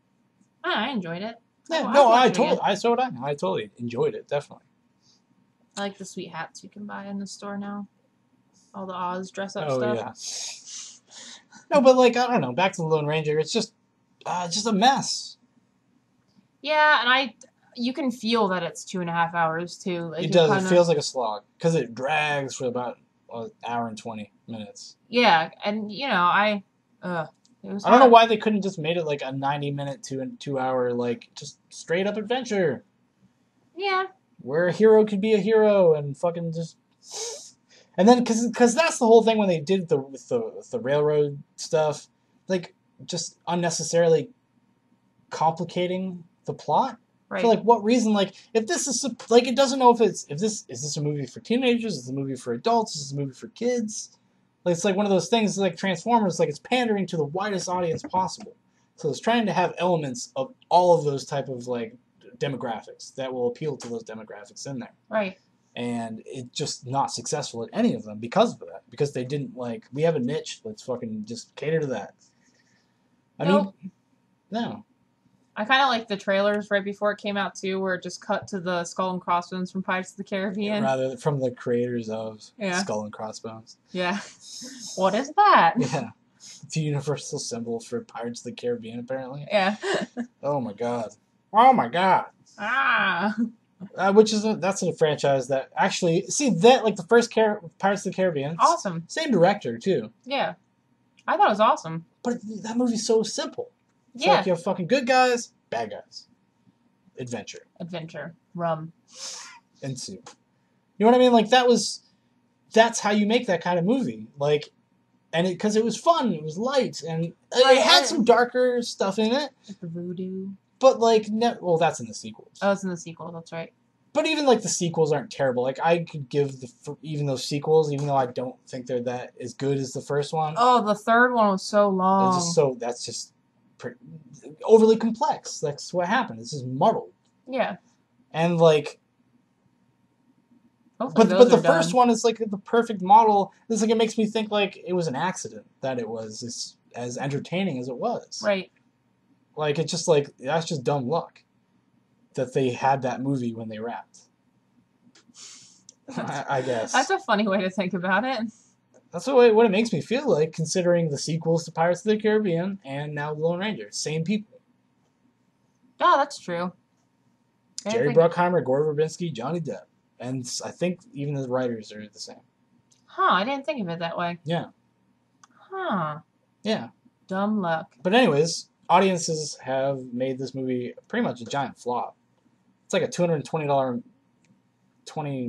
I enjoyed it. Yeah, I totally enjoyed it, definitely. I like the sweet hats you can buy in the store now. All the Oz dress-up stuff. Oh, yeah. No, but I don't know, back to the Lone Ranger, it's just a mess. Yeah, and you can feel that it's 2.5 hours, too. It does, it feels like a slog, because it drags for about an hour and 20 minutes. Yeah, and, it was I don't know why they couldn't just made it a 90-minute to a 2-hour, just straight-up adventure. Yeah. Where a hero could be a hero and fucking just... And then, because that's the whole thing when they did with the railroad stuff, just unnecessarily complicating the plot. Right. For what reason? If this is it doesn't know if is this a movie for teenagers? Is this a movie for adults? Is this a movie for kids? It's one of those things like Transformers. It's pandering to the widest audience possible. So it's trying to have elements of all of those type of demographics that will appeal to those demographics in there. Right. And it's just not successful at any of them because of that. Because they didn't we have a niche. Let's fucking just cater to that. I mean, no. I kind of like the trailers right before it came out, too, where it just cut to the Skull and Crossbones from Pirates of the Caribbean. Rather from the creators of Skull and Crossbones. Yeah. What is that? Yeah. It's a universal symbol for Pirates of the Caribbean, apparently. Yeah. Oh, my God. Oh, my God. Ah. That's a franchise that actually... See, that, the first Pirates of the Caribbean... Awesome. Same director, too. Yeah. I thought it was awesome. But that movie's so simple. It's you have fucking good guys, bad guys. Adventure. Rum. And soup. You know what I mean? That's how you make that kind of movie. And because it was fun, it was light, and it had some darker stuff in it. The voodoo. But well, that's in the sequels. Oh, it's in the sequel, that's right. But even the sequels aren't terrible. I could give even those sequels, even though I don't think they're that as good as the first one. Oh, the third one was so long. That's just overly complex. That's what happened. It's just muddled. Yeah. And but the first one is the perfect model. It's it makes me think it was an accident that it was as entertaining as it was. Right. It's just that's just dumb luck that they had that movie when they wrapped. I guess. That's a funny way to think about it. That's what it makes me feel like, considering the sequels to Pirates of the Caribbean and now Lone Ranger. Same people. Oh, that's true. Jerry Bruckheimer, Gore Verbinski, Johnny Depp. And I think even the writers are the same. Huh, I didn't think of it that way. Yeah. Huh. Yeah. Dumb luck. But anyways, audiences have made this movie pretty much a giant flop. It's a $220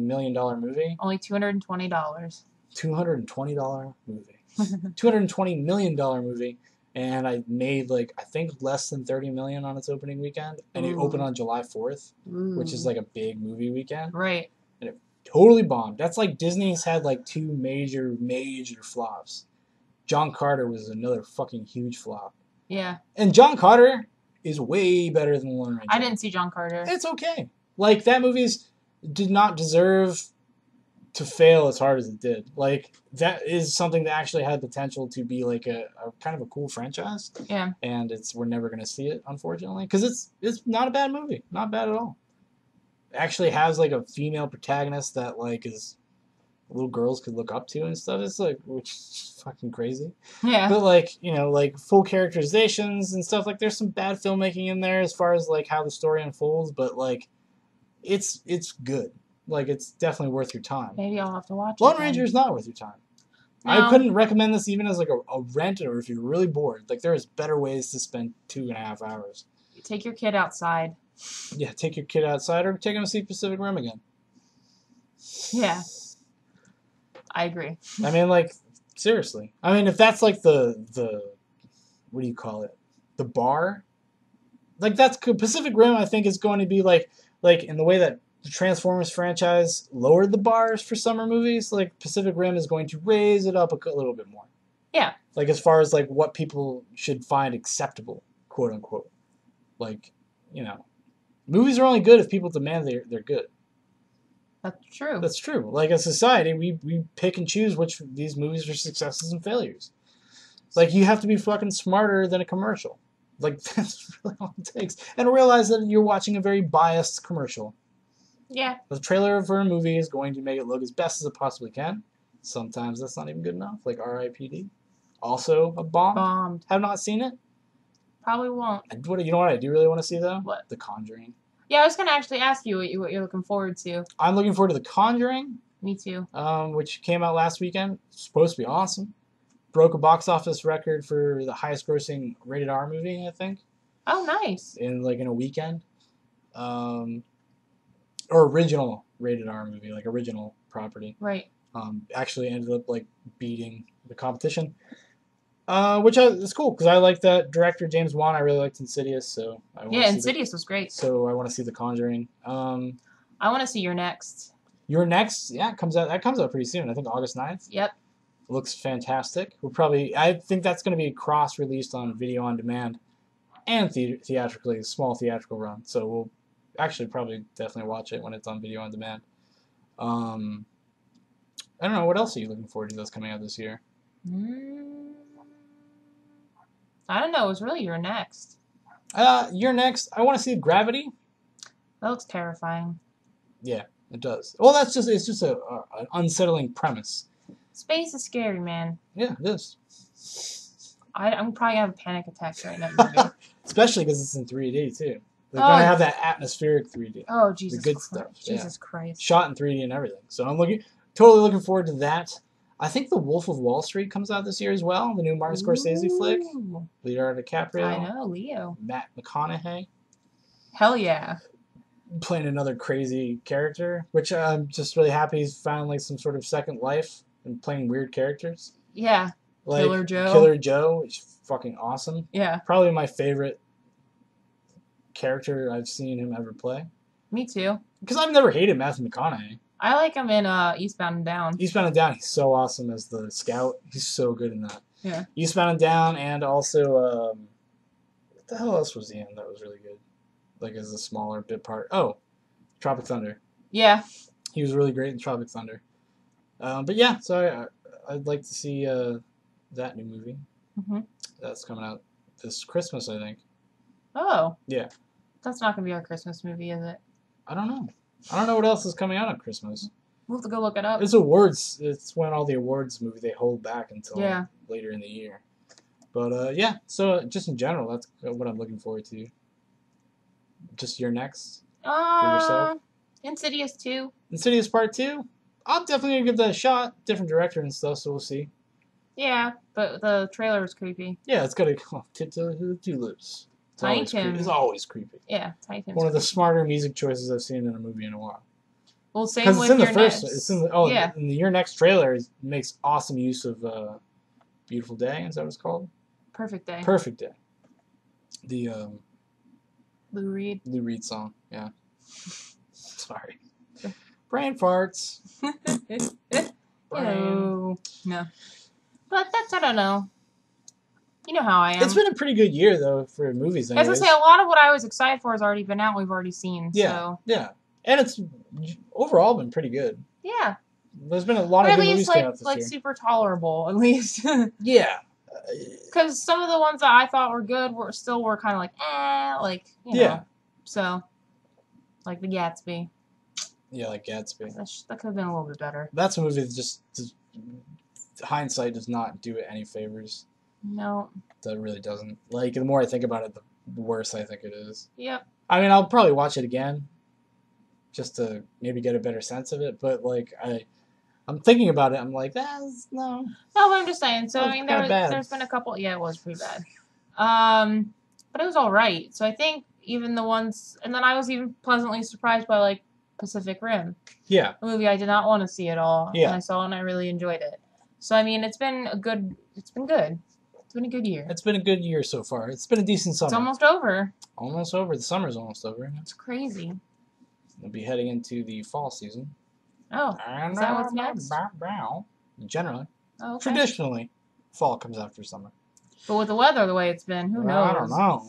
million movie. Only $220. $220 movie. $220 million movie. And I made I think less than $30 million on its opening weekend. And it opened on July 4th, which is a big movie weekend. Right. And it totally bombed. That's Disney's had two major flops. John Carter was another fucking huge flop. Yeah. And John Carter is way better than Lone Ranger. I didn't see John Carter. It's okay. Like, that movie's did not deserve to fail as hard as it did. Like, that is something that actually had potential to be like a kind of a cool franchise. Yeah. And we're never going to see it, unfortunately, because it's not a bad movie. Not bad at all. It actually has like a female protagonist that like is little girls could look up to and stuff. It's like, which is fucking crazy. Yeah. But like, you know, like full characterizations and stuff. Like, there's some bad filmmaking in there as far as like how the story unfolds, but like it's good. Like, it's definitely worth your time. Maybe I'll have to watch it. Lone Ranger is not worth your time. No. I couldn't recommend this even as like a rent, or if you're really bored. Like, there's better ways to spend 2.5 hours. Take your kid outside. Yeah, take your kid outside, or take him to see Pacific Rim again. Yeah. I agree. I mean, like, seriously. I mean, if that's like the what do you call it? The bar? Like, that's Pacific Rim, I think, is going to be like in the way that the Transformers franchise lowered the bars for summer movies, like Pacific Rim is going to raise it up a little bit more. Yeah. Like, as far as like what people should find acceptable, quote unquote. Like, you know, movies are only good if people demand they're good. That's true. That's true. Like, as a society, we pick and choose which of these movies are successes and failures. Like, you have to be fucking smarter than a commercial. Like, that's really all it takes. And realize that you're watching a very biased commercial. Yeah. The trailer for a movie is going to make it look as best as it possibly can. Sometimes that's not even good enough. Like R.I.P.D. Also a bomb. Bombed. Have not seen it. Probably won't. You know what I do really want to see, though? What? The Conjuring. Yeah, I was going to actually ask you what you're looking forward to. I'm looking forward to The Conjuring. Me too. Which came out last weekend. It's supposed to be awesome. Broke a box office record for the highest grossing rated R movie, I think. Oh, nice. In a weekend. Or original rated R movie, like original property. Right. Actually ended up like beating the competition. Which is cool, because I like that director, James Wan. I really liked Insidious, so Insidious was great. So I want to see The Conjuring. I want to see Your Next. Your Next, yeah, that comes out pretty soon. I think August 9th. Yep. Looks fantastic. I think that's going to be cross-released on video on demand and theatrically, a small theatrical run. So we'll actually probably definitely watch it when it's on video on demand. I don't know, what else are you looking forward to that's coming out this year? I don't know. It was really Your Next. Your Next. I want to see Gravity. That looks terrifying. Yeah, it does. Well, it's just an unsettling premise. Space is scary, man. Yeah, it is. I'm probably gonna have a panic attack right now. Especially because it's in 3D too. They're gonna have that atmospheric 3D. Oh, Jesus! The good Christ. stuff. Jesus Christ! Shot in 3D and everything. So I'm totally looking forward to that. I think The Wolf of Wall Street comes out this year as well. The new Martin Scorsese flick. Leonardo DiCaprio. I know, Leo. Matt McConaughey. Hell yeah. Playing another crazy character, which I'm just really happy he's found like some sort of second life and playing weird characters. Yeah. Like Killer Joe. Killer Joe, which is fucking awesome. Yeah. Probably my favorite character I've seen him ever play. Me too. Because I've never hated Matthew McConaughey. I like him in Eastbound and Down. Eastbound and Down, he's so awesome as the scout. He's so good in that. Yeah. Eastbound and Down, and also, what the hell else was he in that was really good? Like, as a smaller bit part. Oh, Tropic Thunder. Yeah. He was really great in Tropic Thunder. But yeah, so I'd like to see that new movie. Mm-hmm. That's coming out this Christmas, I think. Oh. Yeah. That's not going to be our Christmas movie, is it? I don't know. I don't know what else is coming out on Christmas. We'll have to go look it up. It's awards. It's when all the awards movie they hold back until later in the year. But yeah, so just in general, that's what I'm looking forward to. Just Your Next for yourself. Insidious 2. Insidious Part 2. I'm definitely gonna give that a shot. Different director and stuff, so we'll see. Yeah, but the trailer was creepy. Yeah, it's got to tiptoe to the tulips. Tiny Tim. It's always creepy. Yeah, Tiny Tim's One of the creepy. smarter music choices I've seen in a movie in a while. Well, same Because with it's in the Your first. Next. It's in the Your Next trailer. It makes awesome use of "Beautiful Day." Is that what it's called? Perfect Day. Perfect Day. The Lou Reed. Lou Reed song. Yeah. Sorry. Brain farts. Brain. No. But I don't know. You know how I am. It's been a pretty good year, though, for movies. As I say, a lot of what I was excited for has already been out. We've already seen. Yeah, so. yeah. And it's overall been pretty good. Yeah. There's been a lot of good movies coming out this like year. super tolerable, at least. Yeah. Because some of the ones that I thought were good were kind of like, like, you know. So, like the Gatsby. Yeah, like Gatsby. That could have been a little bit better. That's a movie that just hindsight does not do it any favors. No. That really doesn't. Like, the more I think about it, the worse I think it is. Yep. I mean, I'll probably watch it again just to maybe get a better sense of it, but, like, I'm thinking about it, I'm like, no. No, but I'm just saying. So, I mean, there's been a couple. Yeah, it was pretty bad. But it was all right. So I think even the ones, and then I was even pleasantly surprised by, like, Pacific Rim. Yeah. A movie I did not want to see at all. Yeah. And I saw it and I really enjoyed it. So, I mean, it's been good. It's been a good year. It's been a good year so far. It's been a decent summer. It's almost over. Almost over. The summer's almost over. It's crazy. We'll be heading into the fall season. Oh, is that what's next? Generally. Oh, okay. Traditionally, fall comes after summer. But with the weather the way it's been, who knows? I don't know.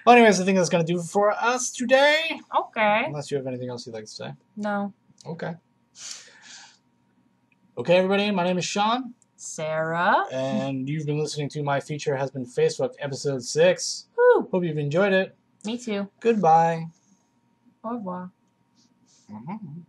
Well, anyways, I think that's going to do it for us today. Okay. Unless you have anything else you'd like to say. No. Okay. Okay, everybody, my name is Shaun. Sarah. And you've been listening to My Future Has Been Facebook, Episode 6. Woo. Hope you've enjoyed it. Me too. Goodbye. Au revoir. Mm-hmm.